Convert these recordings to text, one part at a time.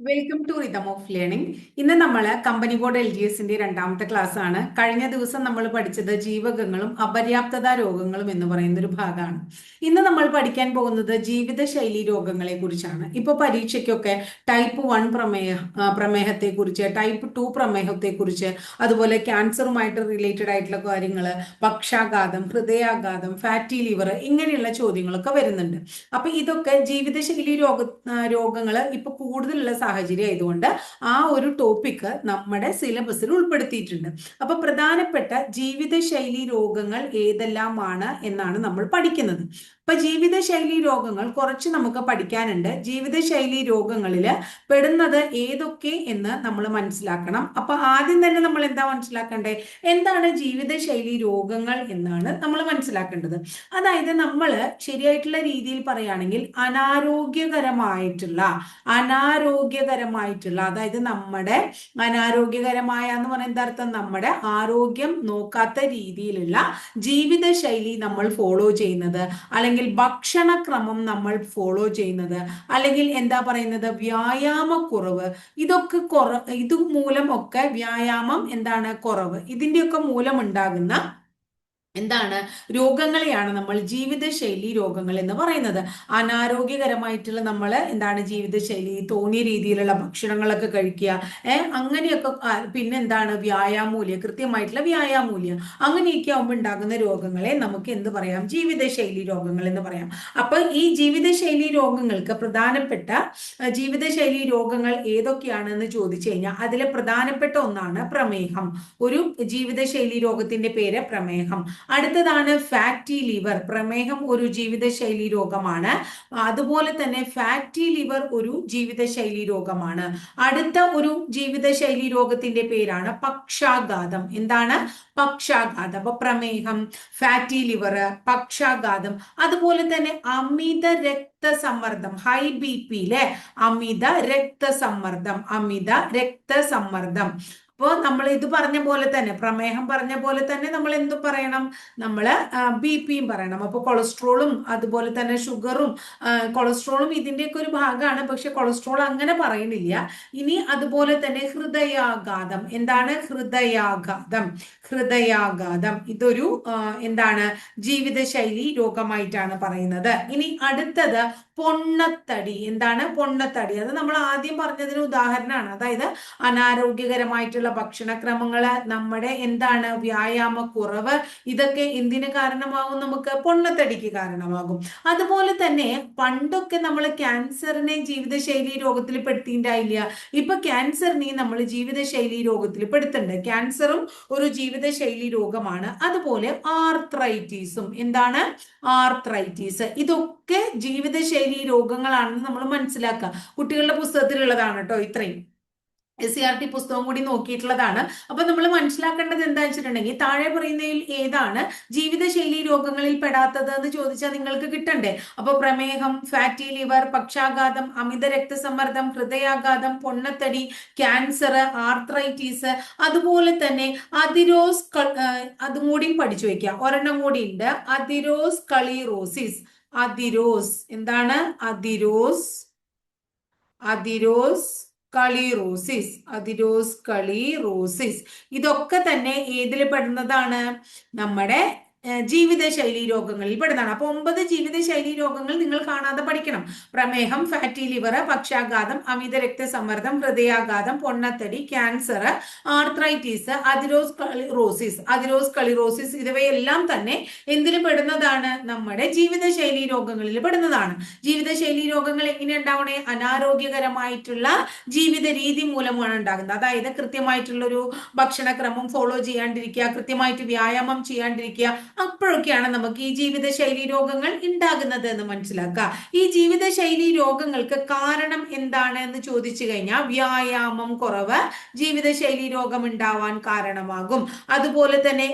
Welcome to rhythm of learning. ഇന്ന് നമ്മൾ company board LGSന്റെ രണ്ടാമത്തെ ക്ലാസ് ആണ്. കഴിഞ്ഞ ദിവസം നമ്മൾ പഠിച്ചത് ജീവകങ്ങളും അപര്യാപ്തത രോഗങ്ങളും എന്ന് പറയുന്ന ഒരു ഭാഗമാണ്. ഇന്ന് നമ്മൾ പഠിക്കാൻ പോകുന്നത് ജീവിതശൈലി രോഗങ്ങളെ കുറിച്ചാണ്. ഇപ്പൊ പരീക്ഷയ്ക്കൊക്കെ ടൈപ്പ് 1 പ്രമേഹത്തെ കുറിച്ച്, ടൈപ്പ് 2 പ്രമേഹത്തെ കുറിച്ച്, അതുപോലെ ക്യാൻസറുമായിട്ട് റിലേറ്റഡ് ആയിട്ടുള്ള കാര്യങ്ങൾ, പക്ഷാഘാതം, ഹൃദയാഘാതം, ഫാറ്റി ലിവർ, ഇങ്ങനെയുള്ള ചോദ്യങ്ങളൊക്കെ വരുന്നുണ്ട്. അപ്പൊ ഇതൊക്കെ ജീവിതശൈലി രോഗങ്ങൾ ഇപ്പൊ കൂടുതലുള്ള സാഹചര്യം ആയതുകൊണ്ട് ആ ഒരു ടോപ്പിക്ക് നമ്മുടെ സിലബസിൽ ഉൾപ്പെടുത്തിയിട്ടുണ്ട്. അപ്പൊ പ്രധാനപ്പെട്ട ജീവിതശൈലി രോഗങ്ങൾ ഏതെല്ലാമാണ് എന്നാണ് നമ്മൾ പഠിക്കുന്നത്. ഇപ്പൊ ജീവിതശൈലി രോഗങ്ങൾ കുറച്ച് നമുക്ക് പഠിക്കാനുണ്ട്. ജീവിതശൈലി രോഗങ്ങളിൽ പെടുന്നത് ഏതൊക്കെ എന്ന് നമ്മൾ മനസ്സിലാക്കണം. അപ്പൊ ആദ്യം തന്നെ നമ്മൾ എന്താ മനസ്സിലാക്കണ്ടേ? എന്താണ് ജീവിതശൈലി രോഗങ്ങൾ എന്നാണ് നമ്മൾ മനസ്സിലാക്കേണ്ടത്. അതായത് നമ്മൾ ശരിയായിട്ടുള്ള രീതിയിൽ പറയുകയാണെങ്കിൽ അനാരോഗ്യകരമായിട്ടുള്ള അതായത് നമ്മുടെ അനാരോഗ്യകരമായ എന്ന് പറയുന്ന എന്താ അർത്ഥം? നമ്മുടെ ആരോഗ്യം നോക്കാത്ത രീതിയിലുള്ള ജീവിതശൈലി നമ്മൾ ഫോളോ ചെയ്യുന്നത്, അല്ലെങ്കിൽ ഭക്ഷണക്രമം നമ്മൾ ഫോളോ ചെയ്യുന്നത്, അല്ലെങ്കിൽ എന്താ പറയുന്നത്, വ്യായാമക്കുറവ്, ഇതുമൂലം ഒക്കെ വ്യായാമം എന്താണ് കുറവ്, ഇതിന്റെയൊക്കെ മൂലം ഉണ്ടാകുന്ന എന്താണ് രോഗങ്ങളെയാണ് നമ്മൾ ജീവിതശൈലി രോഗങ്ങൾ എന്ന് പറയുന്നത്. അനാരോഗ്യകരമായിട്ടുള്ള നമ്മൾ എന്താണ് ജീവിതശൈലി, തോന്നിയ രീതിയിലുള്ള ഭക്ഷണങ്ങളൊക്കെ കഴിക്കുക, അങ്ങനെയൊക്കെ, പിന്നെന്താണ് വ്യായാമൂല്യം, കൃത്യമായിട്ടുള്ള വ്യായാമൂല്യം, അങ്ങനെയൊക്കെ ആകുമ്പോൾ ഉണ്ടാകുന്ന രോഗങ്ങളെ നമുക്ക് എന്ത് പറയാം? ജീവിതശൈലി രോഗങ്ങൾ എന്ന് പറയാം. അപ്പൊ ഈ ജീവിതശൈലി രോഗങ്ങൾക്ക് പ്രധാനപ്പെട്ട ജീവിതശൈലി രോഗങ്ങൾ ഏതൊക്കെയാണെന്ന് ചോദിച്ചു കഴിഞ്ഞാൽ അതിലെ പ്രധാനപ്പെട്ട ഒന്നാണ് പ്രമേഹം. ഒരു ജീവിതശൈലി രോഗത്തിന്റെ പേര് പ്രമേഹം. അടുത്തതാണ് ഫാറ്റി ലിവർ. പ്രമേഹം ഒരു ജീവിതശൈലി രോഗമാണ്. അതുപോലെ തന്നെ ഫാറ്റി ലിവർ ഒരു ജീവിതശൈലി രോഗമാണ്. അടുത്ത ഒരു ജീവിതശൈലി രോഗത്തിന്റെ പേരാണ് പക്ഷാഘാതം. എന്താണ്? പക്ഷാഘാതം. അപ്പൊ പ്രമേഹം, ഫാറ്റി ലിവർ, പക്ഷാഘാതം, അതുപോലെ തന്നെ അമിത രക്തസമ്മർദ്ദം, ഹൈ BP, അമിത രക്തസമ്മർദ്ദം. അപ്പോൾ നമ്മൾ ഇത് പറഞ്ഞ പോലെ തന്നെ, പ്രമേഹം പറഞ്ഞ പോലെ തന്നെ നമ്മൾ എന്ത് പറയണം? നമ്മൾ BP പറയണം. അപ്പോൾ കൊളസ്ട്രോളും അതുപോലെ തന്നെ ഷുഗറും, കൊളസ്ട്രോളും ഇതിന്റെയൊക്കെ ഒരു ഭാഗമാണ്, പക്ഷെ കൊളസ്ട്രോൾ അങ്ങനെ പറയുന്നില്ല. ഇനി അതുപോലെ തന്നെ ഹൃദയാഘാതം. എന്താണ് ഹൃദയാഘാതം? ഇതൊരു എന്താണ് ജീവിതശൈലി രോഗമായിട്ടാണ് പറയുന്നത്. ഇനി അടുത്തത് പൊണ്ണത്തടി. എന്താണ് പൊണ്ണത്തടി? അത് നമ്മൾ ആദ്യം പറഞ്ഞതിന് ഉദാഹരണമാണ്. അതായത് അനാരോഗ്യകരമായിട്ടുള്ള ഭക്ഷണക്രമങ്ങള്, നമ്മുടെ എന്താണ് വ്യായാമക്കുറവ്, ഇതൊക്കെ എന്തിന് കാരണമാകും? നമുക്ക് പൊണ്ണത്തടിക്ക് കാരണമാകും. അതുപോലെ തന്നെ പണ്ടൊക്കെ നമ്മൾ ക്യാൻസറിനെ ജീവിതശൈലി രോഗത്തിൽ പെടുത്തിയിട്ടില്ല. ഇപ്പൊ ക്യാൻസറിനെ നമ്മൾ ജീവിതശൈലി രോഗത്തിൽ പെടുത്തുന്നുണ്ട്. ക്യാൻസറും ഒരു ജീവിതശൈലി രോഗമാണ്. അതുപോലെ ആർത്രൈറ്റീസും. എന്താണ്? ആർത്രൈറ്റീസ്. ഇതൊക്കെ ജീവിതശൈലി രോഗങ്ങളാണെന്ന് നമ്മൾ മനസ്സിലാക്കുക. കുട്ടികളുടെ പുസ്തകത്തിലുള്ളതാണ് കേട്ടോ ഇത്രയും. SCERT പുസ്തകം കൂടി നോക്കിയിട്ടുള്ളതാണ്. അപ്പൊ നമ്മൾ മനസ്സിലാക്കേണ്ടത് എന്താ വെച്ചിട്ടുണ്ടെങ്കിൽ, താഴെ പറയുന്നതിൽ ഏതാണ് ജീവിതശൈലി രോഗങ്ങളിൽ പെടാത്തത് എന്ന് ചോദിച്ചാൽ നിങ്ങൾക്ക് കിട്ടണ്ടേ? അപ്പൊ പ്രമേഹം, ഫാറ്റി ലിവർ, പക്ഷാഘാതം, അമിത രക്തസമ്മർദ്ദം, ഹൃദയാഘാതം, പൊണ്ണത്തടി, ക്യാൻസർ, ആർത്രൈറ്റീസ്, അതുപോലെ തന്നെ അതും കൂടി പഠിച്ചു വെക്കുക. ഒരെണ്ണം കൂടി ഉണ്ട്, അതിരോസ്കളീറോസിസ്. എന്താണ്? അതിരോസ്കളീറോസിസ്. ഇതൊക്കെ തന്നെ ഏതിൽ പെടുന്നതാണ്? നമ്മുടെ ജീവിതശൈലി രോഗങ്ങളിൽ പെടുന്നതാണ്. അപ്പൊ 9 ജീവിതശൈലി രോഗങ്ങൾ നിങ്ങൾ കാണാതെ പഠിക്കണം. പ്രമേഹം, ഫാറ്റി ലിവർ, പക്ഷാഘാതം, അമിത രക്തസമ്മർദ്ദം, ഹൃദയാഘാതം, പൊണ്ണത്തടി, ക്യാൻസർ, ആർത്രൈറ്റീസ്, അതിരോസ്കളീറോസിസ്, ഇവയെല്ലാം തന്നെ എന്തിൽ പെടുന്നതാണ്? നമ്മുടെ ജീവിതശൈലി രോഗങ്ങളിൽ പെടുന്നതാണ്. ജീവിതശൈലി രോഗങ്ങൾ എങ്ങനെ ഉണ്ടാവണേ? അനാരോഗ്യകരമായിട്ടുള്ള ജീവിത രീതി മൂലമാണ് ഉണ്ടാകുന്നത്. അതായത് കൃത്യമായിട്ടുള്ള ഒരു ഭക്ഷണക്രമം ഫോളോ ചെയ്യാണ്ടിരിക്കുക, കൃത്യമായിട്ട് വ്യായാമം ചെയ്യാണ്ടിരിക്കുക, അപ്പോഴൊക്കെയാണ് നമുക്ക് ഈ ജീവിതശൈലി രോഗങ്ങൾ ഉണ്ടാകുന്നത് എന്ന് മനസ്സിലാക്കുക. ഈ ജീവിതശൈലി രോഗങ്ങൾക്ക് കാരണം എന്താണ് എന്ന് ചോദിച്ചു കഴിഞ്ഞാൽ, വ്യായാമം കുറവ് ജീവിതശൈലി രോഗം ഉണ്ടാവാൻ കാരണമാകും. അതുപോലെ തന്നെ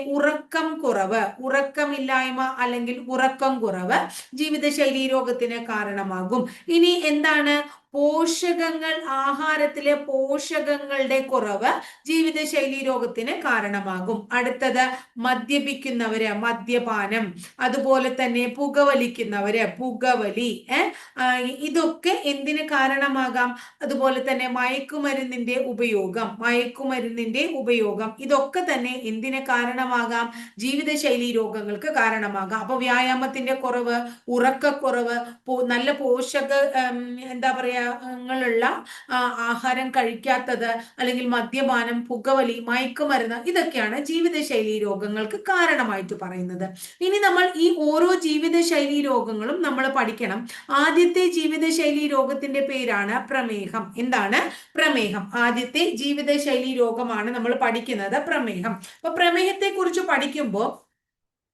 ഉറക്കമില്ലായ്മ അല്ലെങ്കിൽ ഉറക്കം കുറവ് ജീവിതശൈലി രോഗത്തിന് കാരണമാകും. ഇനി എന്താണ്? പോഷകങ്ങൾ, ആഹാരത്തിലെ പോഷകങ്ങളുടെ കുറവ് ജീവിതശൈലി രോഗത്തിന് കാരണമാകും. അടുത്തത് മദ്യപിക്കുന്നവര്, മദ്യപാനം, അതുപോലെ തന്നെ പുകവലിക്കുന്നവര്, പുകവലി, ഇതൊക്കെ എന്തിന് കാരണമാകാം? അതുപോലെ തന്നെ മയക്കുമരുന്നിന്റെ ഉപയോഗം ഇതൊക്കെ തന്നെ എന്തിന് കാരണമാകാം? ജീവിതശൈലി രോഗങ്ങൾക്ക് കാരണമാകാം. അപ്പൊ വ്യായാമത്തിന്റെ കുറവ്, ഉറക്കക്കുറവ്, നല്ല പോഷക എന്താ പറയാ ങ്ങളുള്ള ആഹാരം കഴിക്കാത്തത്, അല്ലെങ്കിൽ മദ്യപാനം, പുകവലി, മയക്കുമരുന്ന്, ഇതൊക്കെയാണ് ജീവിതശൈലി രോഗങ്ങൾക്ക് കാരണമായിട്ട് പറയുന്നത്. ഇനി നമ്മൾ ഈ ഓരോ ജീവിതശൈലി രോഗങ്ങളും നമ്മൾ പഠിക്കണം. ആദ്യത്തെ ജീവിതശൈലി രോഗത്തിന്റെ പേരാണ് പ്രമേഹം. എന്താണ്? പ്രമേഹം. ആദ്യത്തെ ജീവിതശൈലി രോഗമാണ് നമ്മൾ പഠിക്കുന്നത് പ്രമേഹം. അപ്പൊ പ്രമേഹത്തെ കുറിച്ച് പഠിക്കുമ്പോൾ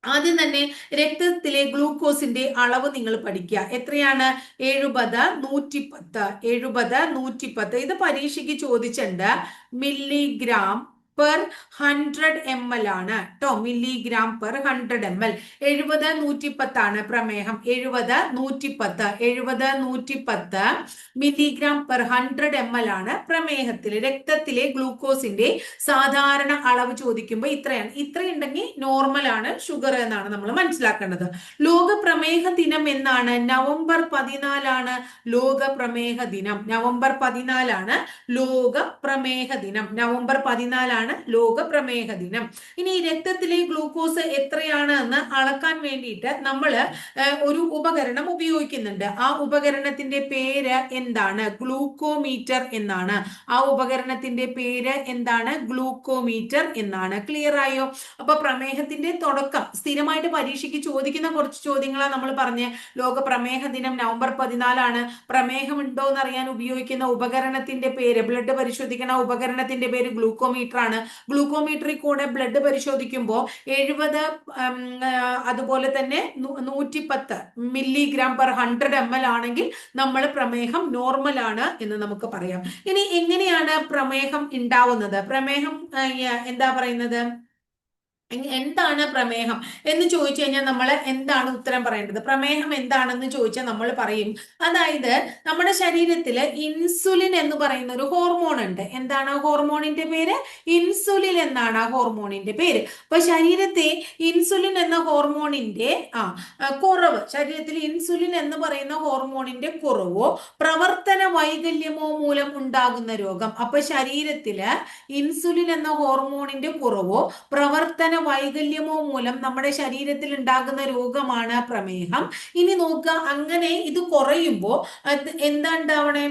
ആദ്യം തന്നെ രക്തത്തിലെ ഗ്ലൂക്കോസിന്റെ അളവ് നിങ്ങൾ പഠിക്കുക. എത്രയാണ്? 70, 110. 110 ഇത് പരീക്ഷയ്ക്ക് ചോദിച്ചിട്ടുണ്ട്. മില്ലിഗ്രാം പെർ 100 ml ആണ് കേട്ടോ. Milligram per 100 ml. 70, 110 ആണ് പ്രമേഹം. 70, 110. 70, 110 മില്ലിഗ്രാം പെർ 100 ml ആണ് പ്രമേഹത്തിലെ രക്തത്തിലെ ഗ്ലൂക്കോസിന്റെ സാധാരണ അളവ് ചോദിക്കുമ്പോൾ ഇത്രയാണ്. ഇത്രയുണ്ടെങ്കിൽ നോർമൽ ആണ്, ഷുഗർ എന്നാണ് നമ്മൾ മനസ്സിലാക്കേണ്ടത്. ലോക പ്രമേഹ ദിനം എന്നാണ്? നവംബർ 14 ലോക പ്രമേഹ ദിനം. നവംബർ 14 ലോക പ്രമേഹ ദിനം. നവംബർ 14 ലോക പ്രമേഹ ദിനം. ഇനി രക്തത്തിലെ ഗ്ലൂക്കോസ് എത്രയാണ് എന്ന് അളക്കാൻ വേണ്ടിയിട്ട് നമ്മൾ ഒരു ഉപകരണം ഉപയോഗിക്കുന്നുണ്ട്. ആ ഉപകരണത്തിന്റെ പേര് എന്താണ്? ഗ്ലൂക്കോമീറ്റർ എന്നാണ്. ആ ഉപകരണത്തിന്റെ പേര് എന്താണ്? ഗ്ലൂക്കോമീറ്റർ എന്നാണ്. ക്ലിയർ ആയോ? അപ്പൊ പ്രമേഹത്തിന്റെ തുടക്കം സ്ഥിരമായിട്ട് പരീക്ഷയ്ക്ക് ചോദിക്കുന്ന കുറച്ച് ചോദ്യങ്ങളാണ് നമ്മൾ പറഞ്ഞ്. ലോക പ്രമേഹ ദിനം നവംബർ 14. പ്രമേഹം ഉണ്ടോ എന്ന് അറിയാൻ ഉപയോഗിക്കുന്ന ഉപകരണത്തിന്റെ പേര്, ബ്ലഡ് പരിശോധിക്കുന്ന ഉപകരണത്തിന്റെ പേര് ഗ്ലൂക്കോമീറ്റർ ആണ്. ഗ്ലൂക്കോമീറ്ററിൽ കൂടെ ബ്ലഡ് പരിശോധിക്കുമ്പോൾ 70 അതുപോലെ തന്നെ 110 മില്ലിഗ്രാം പെർ 100 ml ആണെങ്കിൽ നമ്മൾ പ്രമേഹം നോർമൽ ആണ് എന്ന് നമുക്ക് പറയാം. ഇനി എങ്ങനെയാണ് പ്രമേഹം ഉണ്ടാവുന്നത്? പ്രമേഹം എന്താ പറയുന്നത്? എന്താണ് പ്രമേഹം എന്ന് ചോദിച്ചു കഴിഞ്ഞാൽ നമ്മൾ എന്താണ് ഉത്തരം പറയേണ്ടത്? പ്രമേഹം എന്താണെന്ന് ചോദിച്ചാൽ നമ്മൾ പറയും, അതായത് നമ്മുടെ ശരീരത്തിൽ ഇൻസുലിൻ എന്ന് പറയുന്ന ഒരു ഹോർമോൺ ഉണ്ട്. എന്താണ് ഹോർമോണിന്റെ പേര്? ഇൻസുലിൻ എന്നാണ് ആ ഹോർമോണിന്റെ പേര്. അപ്പൊ ശരീരത്തെ ഇൻസുലിൻ എന്ന ഹോർമോണിന്റെ കുറവ്, ശരീരത്തിൽ ഇൻസുലിൻ എന്ന് പറയുന്ന ഹോർമോണിന്റെ കുറവോ പ്രവർത്തന വൈകല്യമോ മൂലം ഉണ്ടാകുന്ന രോഗം. അപ്പൊ ശരീരത്തില് ഇൻസുലിൻ എന്ന ഹോർമോണിന്റെ കുറവോ പ്രവർത്തന വൈകല്യമോ മൂലം നമ്മുടെ ശരീരത്തിൽ ഉണ്ടാകുന്ന രോഗമാണ് പ്രമേഹം. ഇനി നോക്കുക, അങ്ങനെ ഇത് കുറയുമ്പോൾ എന്താ ഉണ്ടാവണേ?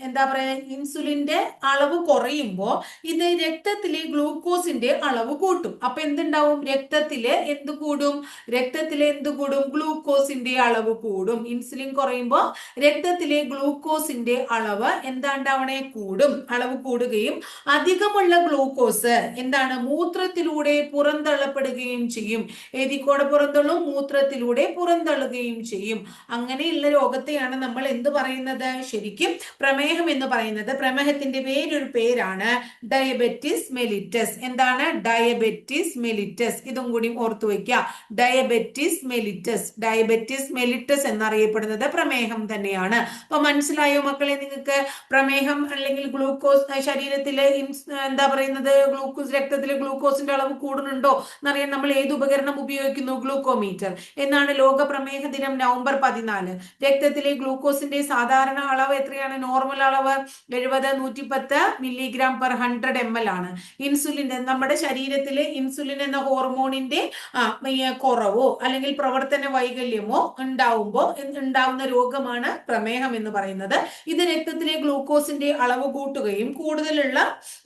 എന്താ പറയാ, ഇൻസുലിന്റെ അളവ് കുറയുമ്പോൾ ഇത് രക്തത്തിലെ ഗ്ലൂക്കോസിന്റെ അളവ് കൂട്ടും. അപ്പൊ എന്തുണ്ടാവും? രക്തത്തില് എന്ത് കൂടും? ഗ്ലൂക്കോസിന്റെ അളവ് കൂടും. ഇൻസുലിൻ കുറയുമ്പോൾ രക്തത്തിലെ ഗ്ലൂക്കോസിന്റെ അളവ് എന്താ ഉണ്ടാവണേ? അളവ് കൂടുകയും അധികമുള്ള ഗ്ലൂക്കോസ് എന്താണ്? മൂത്രത്തിലൂടെ പുറന്തള്ളപ്പെടുകയും ചെയ്യും. ഏതിക്കൂടെ പുറന്തള്ളും? മൂത്രത്തിലൂടെ പുറന്തള്ളുകയും ചെയ്യും. അങ്ങനെയുള്ള രോഗത്തെയാണ് നമ്മൾ എന്ത് പറയുന്നത്? ശരിക്കും പ്രമേഹം എന്ന് പറയുന്നത്. പ്രമേഹത്തിന്റെ വേറൊരു പേരാണ് ഡയബറ്റിസ് മെലിറ്റസ്. എന്താണ്? Diabetes mellitus. ഇതും കൂടി ഓർത്തു വയ്ക്കുക. ഡയബറ്റിസ് മെലിറ്റസ് എന്നറിയപ്പെടുന്നത് പ്രമേഹം തന്നെയാണ്. അപ്പൊ മനസ്സിലായോ മക്കളെ നിങ്ങൾക്ക്? പ്രമേഹം അല്ലെങ്കിൽ ഗ്ലൂക്കോസ് ശരീരത്തിലെ എന്താ പറയുന്നത്, രക്തത്തിലെ ഗ്ലൂക്കോസിന്റെ അളവ് കൂടുന്നുണ്ടോ എന്നറിയാൻ നമ്മൾ ഏത് ഉപകരണം ഉപയോഗിക്കുന്നു? ഗ്ലൂക്കോമീറ്റർ. എന്നാണ് ലോക പ്രമേഹ ദിനം നവംബർ 14. രക്തത്തിലെ ഗ്ലൂക്കോസിന്റെ സാധാരണ അളവ് എത്രയാണ്? നോർമൽ അളവ് 70, 110 മില്ലിഗ്രാം പെർ 100 ml ആണ്. ഇൻസുലിൻ, നമ്മുടെ ശരീരത്തിലെ ഇൻസുലിൻ എന്ന ഹോർമോണിന്റെ കുറവോ അല്ലെങ്കിൽ പ്രവർത്തന വൈകല്യമോ ഉണ്ടാവുമ്പോൾ ഉണ്ടാവുന്ന രോഗമാണ് പ്രമേഹം എന്ന് പറയുന്നത്. ഇത് രക്തത്തിലെ ഗ്ലൂക്കോസിന്റെ അളവ് കൂട്ടുകയും കൂടുതലുള്ള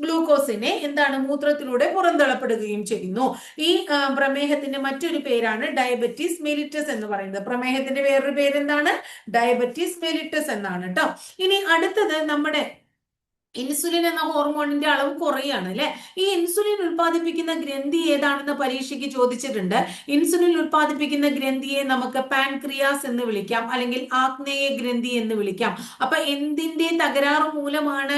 ഗ്ലൂക്കോസിനെ എന്താണ്? മൂത്രത്തിലൂടെ പുറന്തള്ളപ്പെടുകയും ചെയ്യുന്നു. ഈ പ്രമേഹത്തിന്റെ മറ്റൊരു പേരാണ് ഡയബറ്റിസ് മെലിറ്റസ് എന്ന് പറയുന്നത്. പ്രമേഹത്തിന്റെ വേറൊരു പേരെന്താണ്? ഡയബറ്റിസ് മെലിറ്റസ് എന്നാണ് കേട്ടോ. ഇനി അടുത്തത് നമ്മുടെ ഇൻസുലിൻ എന്ന ഹോർമോണിന്റെ അളവ് കുറയാണ് അല്ലെ. ഈ ഇൻസുലിൻ ഉൽപ്പാദിപ്പിക്കുന്ന ഗ്രന്ഥി ഏതാണെന്ന് പരീക്ഷയ്ക്ക് ചോദിച്ചിട്ടുണ്ട്. ഇൻസുലിൻ ഉൽപ്പാദിപ്പിക്കുന്ന ഗ്രന്ഥിയെ നമുക്ക് പാൻക്രിയാസ് എന്ന് വിളിക്കാം, അല്ലെങ്കിൽ ആഗ്നേയ ഗ്രന്ഥി എന്ന് വിളിക്കാം. അപ്പൊ എന്തിന്റെ തകരാറ് മൂലമാണ്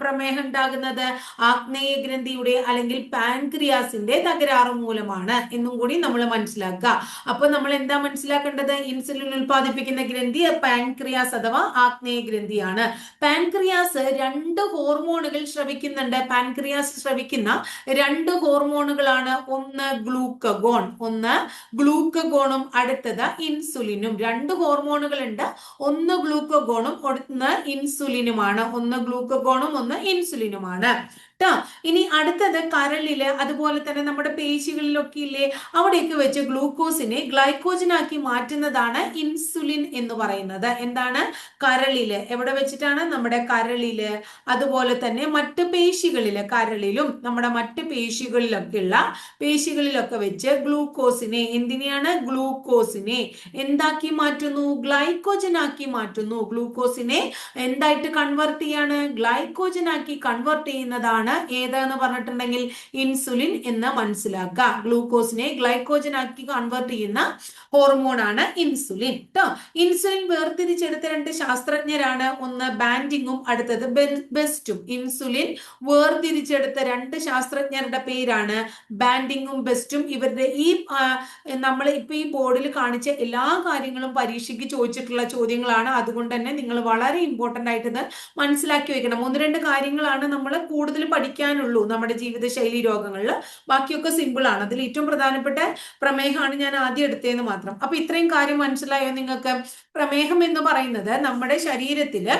പ്രമേഹം ഉണ്ടാകുന്നത്? ആഗ്നേയ ഗ്രന്ഥിയുടെ അല്ലെങ്കിൽ പാൻക്രിയാസിന്റെ തകരാറ് മൂലമാണ് എന്നും കൂടി നമ്മൾ മനസ്സിലാക്കുക. അപ്പൊ നമ്മൾ എന്താ മനസ്സിലാക്കേണ്ടത്? ഇൻസുലിൻ ഉൽപ്പാദിപ്പിക്കുന്ന ഗ്രന്ഥി പാൻക്രിയാസ് അഥവാ ആഗ്നേയ ഗ്രന്ഥിയാണ്. പാൻക്രിയാസ് രണ്ട് ഹോർമോണുകൾ സ്രവിക്കുന്നുണ്ട്. പാൻക്രിയാസ് സ്രവിക്കുന്ന രണ്ട് ഹോർമോണുകളാണ്, ഒന്ന് ഗ്ലൂക്കഗോണും അടുത്തത് ഇൻസുലിനും. രണ്ട് ഹോർമോണുകൾ ഉണ്ട്, ഒന്ന് ഗ്ലൂക്കഗോണും ഒന്ന് ഇൻസുലിനുമാണ്. ഒന്ന് ഗ്ലൂക്കഗോണും ഒന്ന് ഇൻസുലിനുമാണ്. ഇനി അടുത്തത് കരളില്, അതുപോലെ തന്നെ നമ്മുടെ പേശികളിലൊക്കെ ഇല്ലേ, അവിടെയൊക്കെ വെച്ച് ഗ്ലൂക്കോസിനെ ഗ്ലൈക്കോജനാക്കി മാറ്റുന്നതാണ് ഇൻസുലിൻ എന്ന് പറയുന്നത്. എന്താണ്? കരളില്. എവിടെ വെച്ചിട്ടാണ്? നമ്മുടെ കരളില്, അതുപോലെ തന്നെ മറ്റ് പേശികളില്, കരളിലും നമ്മുടെ മറ്റ് പേശികളിലൊക്കെ വെച്ച് ഗ്ലൂക്കോസിനെ, എന്തിനെയാണ്? ഗ്ലൂക്കോസിനെ എന്താക്കി മാറ്റുന്നു? ഗ്ലൈക്കോജനാക്കി മാറ്റുന്നു. ഗ്ലൂക്കോസിനെ എന്തായിട്ട് കൺവേർട്ട് ചെയ്യാണ്? ഗ്ലൈക്കോജനാക്കി കൺവേർട്ട് ചെയ്യുന്നതാണ് ഏതെന്ന് പറഞ്ഞിട്ടുണ്ടെങ്കിൽ ഇൻസുലിൻ എന്ന് മനസ്സിലാക്കുക. ഗ്ലൂക്കോസിനെ ഗ്ലൈക്കോജനാക്കി കൺവേർട്ട് ചെയ്യുന്ന ഹോർമോണാണ് ഇൻസുലിൻ. ഇൻസുലിൻ വേർതിരിച്ചെടുത്ത രണ്ട് ശാസ്ത്രജ്ഞരാണ്, ഒന്ന് ബാൻഡിങ്ങും അടുത്തത് ബെസ്റ്റും. ഇൻസുലിൻ വേർതിരിച്ചെടുത്ത രണ്ട് ശാസ്ത്രജ്ഞരുടെ പേരാണ് ബാൻഡിങ്ങും ബെസ്റ്റും. ഇവരുടെ നമ്മൾ ഇപ്പൊ ഈ ബോർഡിൽ കാണിച്ച എല്ലാ കാര്യങ്ങളും പരീക്ഷയ്ക്ക് ചോദിച്ചിട്ടുള്ള ചോദ്യങ്ങളാണ്. അതുകൊണ്ട് തന്നെ നിങ്ങൾ വളരെ ഇമ്പോർട്ടന്റ് ആയിട്ട് ഇത് മനസ്സിലാക്കി വെക്കണം. ഒന്ന് രണ്ട് കാര്യങ്ങളാണ് നമ്മൾ കൂടുതൽ പഠിക്കാനുള്ളൂ നമ്മുടെ ജീവിതശൈലി രോഗങ്ങളിൽ. ബാക്കിയൊക്കെ സിമ്പിൾ ആണ്. അതിൽ ഏറ്റവും പ്രധാനപ്പെട്ട പ്രമേഹമാണ് ഞാൻ ആദ്യം എടുത്തതെന്ന് മാത്രം. അപ്പൊ ഇത്രയും കാര്യം മനസ്സിലായോ നിങ്ങൾക്ക്? പ്രമേഹം എന്ന് പറയുന്നത് നമ്മുടെ ശരീരത്തില്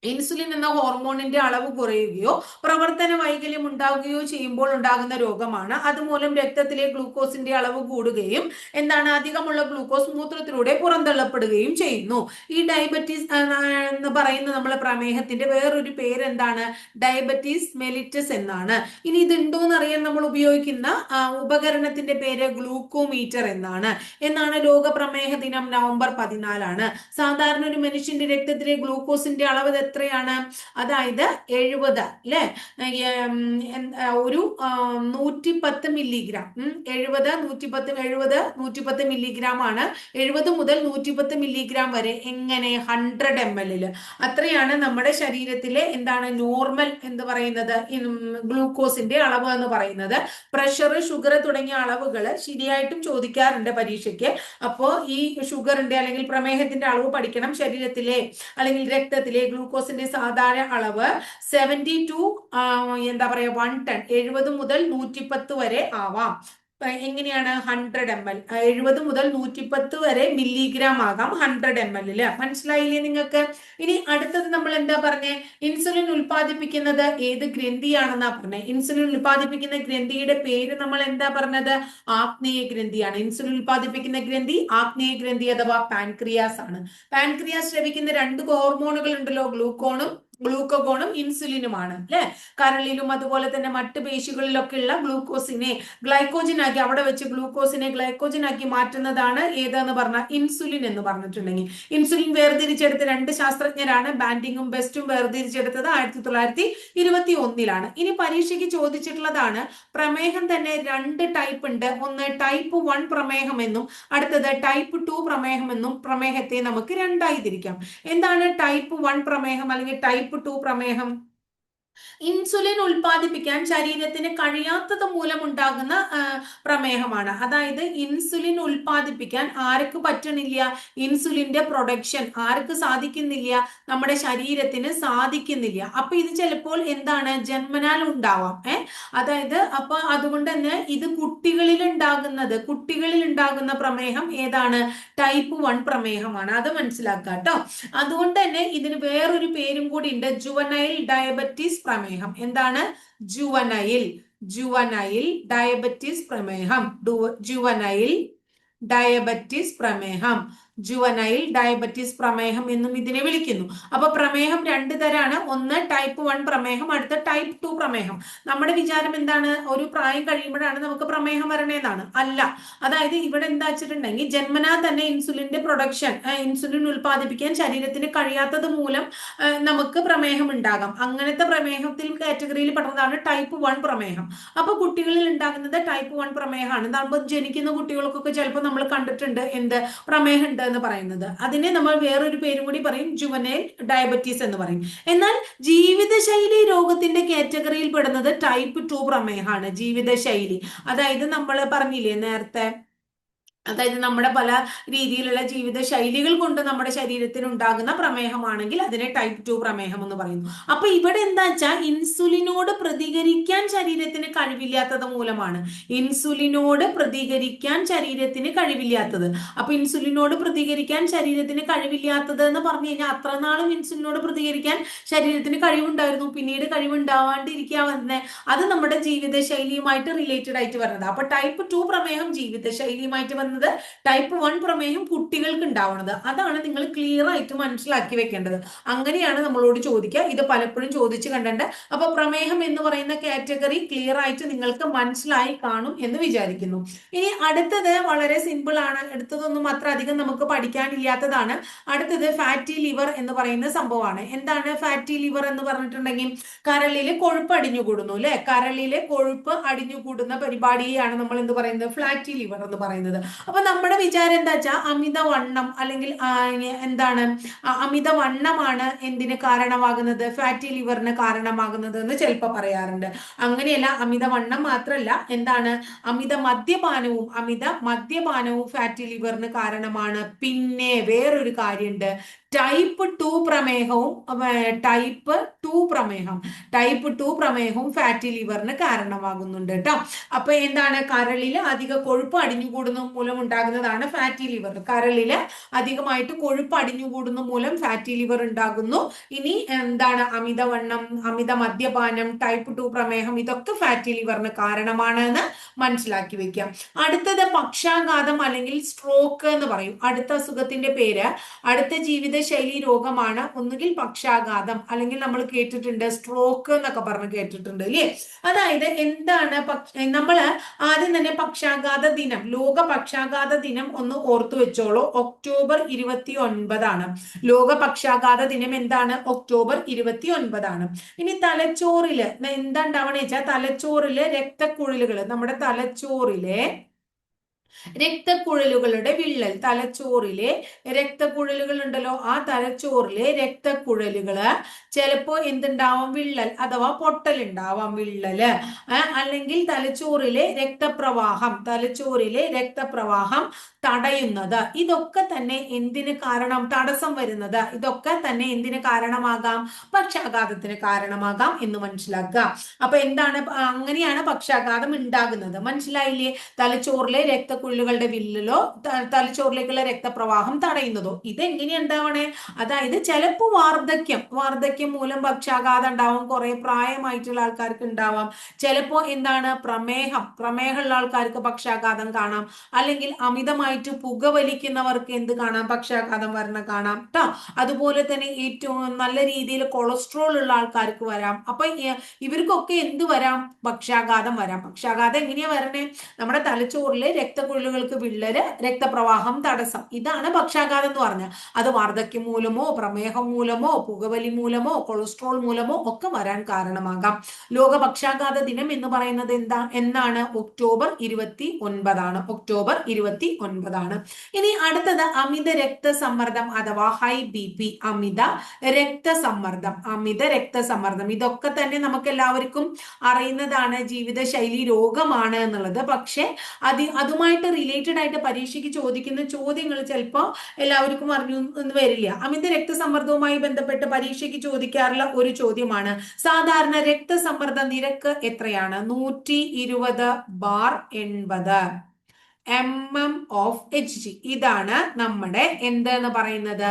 ഇൻസുലിൻ എന്ന ഹോർമോണിന്റെ അളവ് കുറയുകയോ പ്രവർത്തന വൈകല്യം ഉണ്ടാവുകയോ ചെയ്യുമ്പോൾ ഉണ്ടാകുന്ന രോഗമാണ്. അതുമൂലം രക്തത്തിലെ ഗ്ലൂക്കോസിന്റെ അളവ് കൂടുകയും എന്താണ്? അധികമുള്ള ഗ്ലൂക്കോസ് മൂത്രത്തിലൂടെ പുറന്തള്ളപ്പെടുകയും ചെയ്യുന്നു. ഈ ഡയബറ്റീസ് എന്ന് പറയുന്ന നമ്മളെ പ്രമേഹത്തിന്റെ വേറൊരു പേര് എന്താണ്? ഡയബറ്റീസ് മെലിറ്റസ് എന്നാണ്. ഇനി ഇതുണ്ടോ എന്നറിയാൻ നമ്മൾ ഉപയോഗിക്കുന്ന ഉപകരണത്തിന്റെ പേര് ഗ്ലൂക്കോമീറ്റർ എന്നാണ് ലോക പ്രമേഹ ദിനം നവംബർ 14 സാധാരണ ഒരു മനുഷ്യന്റെ രക്തത്തിലെ ഗ്ലൂക്കോസിന്റെ അളവ് എത്രയാണ്? അതായത് 70 അല്ലെ, ഒരു 110 മില്ലിഗ്രാം. 110 മില്ലിഗ്രാം ആണ്. 70 മുതൽ 110 മില്ലിഗ്രാം വരെ. എങ്ങനെ? 100 ml. അത്രയാണ് നമ്മുടെ ശരീരത്തിലെ എന്താണ് നോർമൽ എന്ന് പറയുന്നത്, ഗ്ലൂക്കോസിന്റെ അളവ് എന്ന് പറയുന്നത്. പ്രഷർ, ഷുഗർ തുടങ്ങിയ അളവുകൾ ശരിയായിട്ടും ചോദിക്കാറുണ്ട് പരീക്ഷയ്ക്ക്. അപ്പോ ഈ ഷുഗറിന്റെ അല്ലെങ്കിൽ പ്രമേഹത്തിന്റെ അളവ് പഠിക്കണം. ശരീരത്തിലെ അല്ലെങ്കിൽ രക്തത്തിലെ ഗ്ലൂക്കോസിന്റെ സാധാരണ അളവ് 70 to 110, 70 മുതൽ 110 വരെ ആവാം. എങ്ങനെയാണ്? 100 ml. 70 മുതൽ 110 വരെ മില്ലിഗ്രാം ആകാം 100 ml. മനസ്സിലായില്ലേ നിങ്ങൾക്ക്? ഇനി അടുത്തത് നമ്മൾ എന്താ പറഞ്ഞേ? ഇൻസുലിൻ ഉൽപ്പാദിപ്പിക്കുന്നത് ഏത് ഗ്രന്ഥിയാണെന്നാ പറഞ്ഞേ. ഇൻസുലിൻ ഉൽപ്പാദിപ്പിക്കുന്ന ഗ്രന്ഥിയുടെ പേര് നമ്മൾ എന്താ പറഞ്ഞത്? ആഗ്നേയ ഗ്രന്ഥിയാണ്. ഇൻസുലിൻ ഉൽപ്പാദിപ്പിക്കുന്ന ഗ്രന്ഥി ആഗ്നേയ ഗ്രന്ഥി അഥവാ പാൻക്രിയാസ് ആണ്. പാൻക്രിയാസ് ലഭിക്കുന്ന രണ്ട് ഹോർമോണുകൾ ഉണ്ടല്ലോ, ഗ്ലൂക്കഗോണും ഇൻസുലിനുമാണ് അല്ലെ. കരളിലും അതുപോലെ തന്നെ മറ്റ് പേശികളിലൊക്കെ ഉള്ള ഗ്ലൂക്കോസിനെ ഗ്ലൈക്കോജനാക്കി, അവിടെ വെച്ച് ഗ്ലൂക്കോസിനെ ഗ്ലൈക്കോജനാക്കി മാറ്റുന്നതാണ് ഏതെന്ന് പറഞ്ഞാൽ ഇൻസുലിൻ എന്ന് പറഞ്ഞിട്ടുണ്ടെങ്കിൽ. ഇൻസുലിൻ വേർതിരിച്ചെടുത്ത രണ്ട് ശാസ്ത്രജ്ഞരാണ്, ബാൻഡിങ്ങും ബെസ്റ്റും. വേർതിരിച്ചെടുത്തത് 1921. ഇനി പരീക്ഷയ്ക്ക് ചോദിച്ചിട്ടുള്ളതാണ്, പ്രമേഹം തന്നെ രണ്ട് ടൈപ്പ് ഉണ്ട്. ഒന്ന് ടൈപ്പ് 1 പ്രമേഹം എന്നും അടുത്തത് ടൈപ്പ് 2 പ്രമേഹം എന്നും. പ്രമേഹത്തെ നമുക്ക് രണ്ടായി തിരിക്കാം. എന്താണ് ടൈപ്പ് 1 പ്രമേഹം അല്ലെങ്കിൽ ടൈപ്പ് 2 പ്രമേഹം? ഇൻസുലിൻ ഉൽപ്പാദിപ്പിക്കാൻ ശരീരത്തിന് കഴിയാത്തത് മൂലം ഉണ്ടാകുന്ന പ്രമേഹമാണ്. അതായത് ഇൻസുലിൻ ഉൽപ്പാദിപ്പിക്കാൻ ആർക്ക് പറ്റണില്ല? ഇൻസുലിന്റെ പ്രൊഡക്ഷൻ ആർക്ക് സാധിക്കുന്നില്ല? നമ്മുടെ ശരീരത്തിന് സാധിക്കുന്നില്ല. അപ്പൊ ഇത് ചിലപ്പോൾ എന്താണ്? ജന്മനാൽ ഉണ്ടാവാം. അതായത് അപ്പൊ അതുകൊണ്ട് തന്നെ ഇത് കുട്ടികളിൽ ഉണ്ടാകുന്ന പ്രമേഹം ഏതാണ്? ടൈപ്പ് 1 പ്രമേഹമാണ്. അത് മനസ്സിലാക്കാം കേട്ടോ. അതുകൊണ്ട് തന്നെ ഇതിന് വേറൊരു പേരും കൂടി ഉണ്ട്, ജുവനൈൽ ഡയബറ്റീസ് പ്രമേഹം. എന്താണ്? ജുവനൈൽ ഡയബറ്റീസ് പ്രമേഹം. ജുവനൈൽ ഡയബറ്റീസ് പ്രമേഹം. ജുവനൈൽ ഡയബറ്റീസ്, പ്രമേഹം എന്നും ഇതിനെ വിളിക്കുന്നു. അപ്പൊ പ്രമേഹം രണ്ട് തരാണ്. ഒന്ന് ടൈപ്പ് 1 പ്രമേഹം, അടുത്ത ടൈപ്പ് 2 പ്രമേഹം. നമ്മുടെ വിചാരം എന്താണ്? ഒരു പ്രായം കഴിയുമ്പോഴാണ് നമുക്ക് പ്രമേഹം വരണേന്നാണ്. അല്ല. അതായത് ഇവിടെ എന്താ വെച്ചിട്ടുണ്ടെങ്കിൽ ജന്മനാ തന്നെ ഇൻസുലിന്റെ പ്രൊഡക്ഷൻ, ഇൻസുലിൻ ഉൽപ്പാദിപ്പിക്കാൻ ശരീരത്തിന് കഴിയാത്തത് മൂലം നമുക്ക് പ്രമേഹം ഉണ്ടാകാം. അങ്ങനത്തെ പ്രമേഹത്തിൽ കാറ്റഗറിയിൽ പെടുന്നതാണ് ടൈപ്പ് 1 പ്രമേഹം. അപ്പൊ കുട്ടികളിൽ ഉണ്ടാകുന്നത് ടൈപ്പ് 1 പ്രമേഹമാണ്. നമ്മൾ ജനിക്കുന്ന കുട്ടികൾക്കൊക്കെ ചിലപ്പോൾ നമ്മൾ കണ്ടിട്ടുണ്ട് എന്ത് പ്രമേഹം ഉണ്ട് എന്ന് പറയുന്നത്. അതിനെ നമ്മൾ വേറൊരു പേരും കൂടി പറയും, ജുവനൈൽ ഡയബറ്റീസ് എന്ന് പറയും. എന്നാൽ ജീവിതശൈലി രോഗത്തിന്റെ കാറ്റഗറിയിൽ പെടുന്നത് ടൈപ്പ് 2 പ്രമേഹമാണ്. ജീവിതശൈലി, അതായത് നമ്മൾ പറഞ്ഞില്ലേ നേരത്തെ, അതായത് നമ്മുടെ പല രീതിയിലുള്ള ജീവിത ശൈലികൾ കൊണ്ട് നമ്മുടെ ശരീരത്തിന് ഉണ്ടാകുന്ന പ്രമേഹമാണെങ്കിൽ അതിനെ ടൈപ്പ് 2 പ്രമേഹം എന്ന് പറയുന്നു. അപ്പൊ ഇവിടെ എന്താ വെച്ചാൽ ഇൻസുലിനോട് പ്രതികരിക്കാൻ ശരീരത്തിന് കഴിവില്ലാത്തത് മൂലമാണ്. ഇൻസുലിനോട് പ്രതികരിക്കാൻ ശരീരത്തിന് കഴിവില്ലാത്തത്. അപ്പൊ ഇൻസുലിനോട് പ്രതികരിക്കാൻ ശരീരത്തിന് കഴിവില്ലാത്തത് എന്ന് പറഞ്ഞു കഴിഞ്ഞാൽ അത്ര നാളും ഇൻസുലിനോട് പ്രതികരിക്കാൻ ശരീരത്തിന് കഴിവുണ്ടായിരുന്നു, പിന്നീട് കഴിവുണ്ടാവാണ്ടിരിക്കുക വന്നെ, അത് നമ്മുടെ ജീവിതശൈലിയുമായിട്ട് റിലേറ്റഡ് ആയിട്ട് വരുന്നത്. അപ്പൊ ടൈപ്പ് 2 പ്രമേഹം ജീവിതശൈലിയുമായിട്ട് വന്നത്, ടൈപ്പ് 1 പ്രമേഹം കുട്ടികൾക്ക് ഉണ്ടാവുന്നത്. അതാണ് നിങ്ങൾ ക്ലിയർ ആയിട്ട് മനസ്സിലാക്കി വെക്കേണ്ടത്. അങ്ങനെയാണ് നമ്മളോട് ചോദിക്കുക. ഇത് പലപ്പോഴും ചോദിച്ചു കണ്ടിട്ടുണ്ട്. അപ്പൊ പ്രമേഹം എന്ന് പറയുന്ന കാറ്റഗറി ക്ലിയർ ആയിട്ട് നിങ്ങൾക്ക് മനസ്സിലായി കാണും എന്ന് വിചാരിക്കുന്നു. ഇനി അടുത്തത് വളരെ സിമ്പിൾ ആണ്. അടുത്തതൊന്നും അത്ര അധികം നമുക്ക് പഠിക്കാനില്ലാത്തതാണ്. അടുത്തത് ഫാറ്റി ലിവർ എന്ന് പറയുന്ന സംഭവമാണ്. എന്താണ് ഫാറ്റി ലിവർ എന്ന് പറഞ്ഞിട്ടുണ്ടെങ്കിൽ കരളില് കൊഴുപ്പ് അടിഞ്ഞുകൂടുന്നു അല്ലെ. കരളിലെ കൊഴുപ്പ് അടിഞ്ഞുകൂടുന്ന പരിപാടിയാണ് നമ്മൾ എന്ത് പറയുന്നത്? ഫാറ്റി ലിവർ എന്ന് പറയുന്നത്. അപ്പൊ നമ്മുടെ വിചാരം എന്താ വെച്ചാൽ അമിതവണ്ണം അല്ലെങ്കിൽ എന്താണ് അമിതവണ്ണമാണ് എന്തിന് കാരണമാകുന്നത്? ഫാറ്റി ലിവറിന് കാരണമാകുന്നത് എന്ന് ചിലപ്പോൾ പറയാറുണ്ട്. അങ്ങനെയല്ല. അമിതവണ്ണം മാത്രമല്ല, എന്താണ് അമിത മദ്യപാനവും ഫാറ്റി ലിവറിന് കാരണമാണ്. പിന്നെ വേറൊരു കാര്യമുണ്ട്, ടൈപ്പ് 2 പ്രമേഹവും ടൈപ്പ് 2 പ്രമേഹവും ഫാറ്റി ലിവറിന് കാരണമാകുന്നുണ്ട് കേട്ടോ. അപ്പൊ എന്താണ്? കരളില് അധിക കൊഴുപ്പ് അടിഞ്ഞുകൂടുന്ന മൂലം ഉണ്ടാകുന്നതാണ് ഫാറ്റി ലിവർ. കരളില് അധികമായിട്ട് കൊഴുപ്പ് അടിഞ്ഞുകൂടുന്ന മൂലം ഫാറ്റി ലിവർ ഉണ്ടാകുന്നു. ഇനി എന്താണ്? അമിതവണ്ണം, അമിത മദ്യപാനം, ടൈപ്പ് 2 പ്രമേഹം, ഇതൊക്കെ ഫാറ്റി ലിവറിന് കാരണമാണ് എന്ന് മനസ്സിലാക്കി വെക്കാം. അടുത്തത് പക്ഷാഘാതം അല്ലെങ്കിൽ സ്ട്രോക്ക് എന്ന് പറയും. അടുത്ത അസുഖത്തിന്റെ പേര്, അടുത്ത ജീവിതശൈലി രോഗമാണ് ഒന്നുകിൽ പക്ഷാഘാതം, അല്ലെങ്കിൽ നമ്മൾ കേട്ടിട്ടുണ്ട് സ്ട്രോക്ക് എന്നൊക്കെ പറഞ്ഞ് കേട്ടിട്ടുണ്ട് അല്ലേ. അതായത് എന്താണ് നമ്മള് ആദ്യം തന്നെ പക്ഷാഘാത ദിനം, ലോക പക്ഷാഘാത ദിനം ഒന്ന് ഓർത്തു വെച്ചോളൂ. ഒക്ടോബർ 29 ലോക പക്ഷാഘാത ദിനം. എന്താണ്? ഒക്ടോബർ 29. ഇനി തലച്ചോറില് എന്താ ഉണ്ടാവണ വെച്ചാൽ തലച്ചോറില് രക്തക്കുഴലുകൾ, നമ്മുടെ തലച്ചോറിലെ രക്തക്കുഴലുകളുടെ വിള്ളൽ, തലച്ചോറിലെ രക്തക്കുഴലുകൾ ഉണ്ടല്ലോ, ആ തലച്ചോറിലെ രക്തക്കുഴലുകള് ചിലപ്പോ എന്തുണ്ടാവാം? വിള്ളൽ അഥവാ പൊട്ടൽ ഉണ്ടാവാം, വിള്ളല്. അല്ലെങ്കിൽ തലച്ചോറിലെ രക്തപ്രവാഹം തടയുന്നത്. ഇതൊക്കെ തന്നെ എന്തിന് കാരണം? തടസ്സം വരുന്നത്. ഇതൊക്കെ തന്നെ എന്തിന് കാരണമാകാം? പക്ഷാഘാതത്തിന് കാരണമാകാം എന്ന് മനസ്സിലാക്കുക. അപ്പൊ എന്താണ്? അങ്ങനെയാണ് പക്ഷാഘാതം ഉണ്ടാകുന്നത്. മനസ്സിലായില്ലേ? തലച്ചോറിലെ രക്തക്കുഴലുകളുടെ വില്ലലോ തലച്ചോറിലേക്കുള്ള രക്തപ്രവാഹം തടയുന്നതോ. ഇതെങ്ങനെയാ ഉണ്ടാവണേ? അതായത് ചിലപ്പോൾ വാർദ്ധക്യം മൂലം പക്ഷാഘാതം ഉണ്ടാവും. കുറെ പ്രായമായിട്ടുള്ള ആൾക്കാർക്ക് ഉണ്ടാവാം. ചിലപ്പോ എന്താണ്? പ്രമേഹമുള്ള ആൾക്കാർക്ക് പക്ഷാഘാതം കാണാം. അല്ലെങ്കിൽ അമിതമായിട്ട് പുകവലിക്കുന്നവർക്ക് എന്ത് കാണാം? പക്ഷാഘാതം വരണ കാണാം ട്ടോ. അതുപോലെ തന്നെ ഏറ്റവും നല്ല രീതിയിൽ കൊളസ്ട്രോൾ ഉള്ള ആൾക്കാർക്ക് വരാം. അപ്പൊ ഇവർക്കൊക്കെ എന്ത് വരാം? പക്ഷാഘാതം വരാം. പക്ഷാഘാതം എങ്ങനെയാ വരണേ? നമ്മുടെ തലച്ചോറിലെ രക്തക്കുഴലുകൾക്ക് വിള്ളല്, രക്തപ്രവാഹം തടസ്സം. ഇതാണ് പക്ഷാഘാതം എന്ന് പറഞ്ഞാൽ. അത് വാർദ്ധക്യം മൂലമോ പ്രമേഹം മൂലമോ പുകവലി മൂലമോ കൊളസ്ട്രോൾ മൂലമോ ഒക്കെ വരാൻ കാരണമാകാം. ലോക പക്ഷാഘാത ദിനം എന്ന് പറയുന്നത് എന്നാണ്? ഒക്ടോബർ 29. ഒക്ടോബർ 29. ഇനി അടുത്തത് അമിത രക്തസമ്മർദ്ദം അഥവാ ഹൈ BP. അമിത രക്തസമ്മർദ്ദം ഇതൊക്കെ തന്നെ നമുക്ക് എല്ലാവർക്കും അറിയുന്നതാണ്, ജീവിതശൈലി രോഗമാണ് എന്നുള്ളത്. പക്ഷെ അതുമായിട്ട് റിലേറ്റഡ് ആയിട്ട് പരീക്ഷയ്ക്ക് ചോദിക്കുന്ന ചോദ്യങ്ങൾ ചിലപ്പോൾ എല്ലാവർക്കും അറിഞ്ഞു എന്ന് വരില്ല. അമിത രക്തസമ്മർദ്ദവുമായി ബന്ധപ്പെട്ട് പരീക്ഷയ്ക്ക് ചോദിക്കാറുള്ള ഒരു ചോദ്യമാണ്, സാധാരണ രക്തസമ്മർദ്ദ നിരക്ക് എത്രയാണ്? 120/80. mmHg. ഇതാണ് നമ്മുടെ എന്തെന്ന് പറയുന്നത്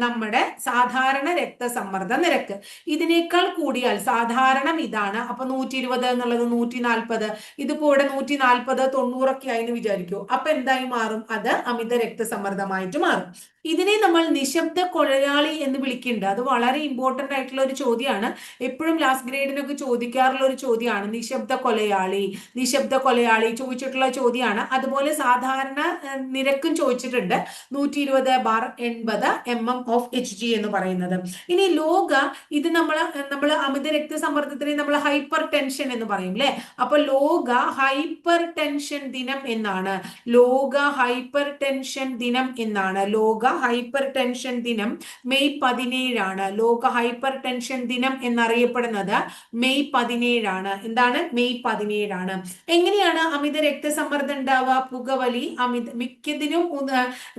നമ്മുടെ സാധാരണ രക്തസമ്മർദ്ദ നിരക്ക്. ഇതിനേക്കാൾ കൂടിയാൽ സാധാരണ ഇതാണ്, അപ്പൊ 120 എന്നുള്ളത് 140, ഇതിപ്പോ ഇവിടെ 140 90 ആയി എന്ന് വിചാരിക്കൂ. അപ്പൊ എന്തായി മാറും? അത് അമിത രക്തസമ്മർദ്ദമായിട്ട് മാറും. ഇതിനെ നമ്മൾ നിശബ്ദ കൊലയാളി എന്ന് വിളിക്കുന്നുണ്ട്. അത് വളരെ ഇമ്പോർട്ടന്റ് ആയിട്ടുള്ള ഒരു ചോദ്യമാണ്. എപ്പോഴും ലാസ്റ്റ് ഗ്രേഡിനൊക്കെ ചോദിക്കാറുള്ള ഒരു ചോദ്യമാണ് നിശബ്ദ കൊലയാളി. നിശബ്ദ കൊലയാളി ചോദിച്ചിട്ടുള്ള ചോദ്യമാണ്. അതുപോലെ സാധാരണ നിരക്കും ചോദിച്ചിട്ടുണ്ട്, 120/80 mmHg എന്ന് പറയുന്നത്. ഇനി ലോക ഇത് നമ്മൾ അമിത രക്തസമ്മർദ്ദത്തിനെ നമ്മൾ ഹൈപ്പർ ടെൻഷൻ എന്ന് പറയും അല്ലെ. അപ്പൊ ലോക ഹൈപ്പർ ടെൻഷൻ ദിനം എന്നാണ്. ലോക ഹൈപ്പർ ടെൻഷൻ ദിനം എന്നാണ്. ലോക ഹൈപ്പർ ടെൻഷൻ ദിനം മെയ് 17 ലോക ഹൈപ്പർ ടെൻഷൻ ദിനം എന്നറിയപ്പെടുന്നത് മെയ് 17. എന്താണ്? മെയ് 17. എങ്ങനെയാണ് അമിത രക്തസമ്മർദ്ദം ഉണ്ടാവുക? പുകവലി മിക്കതിനും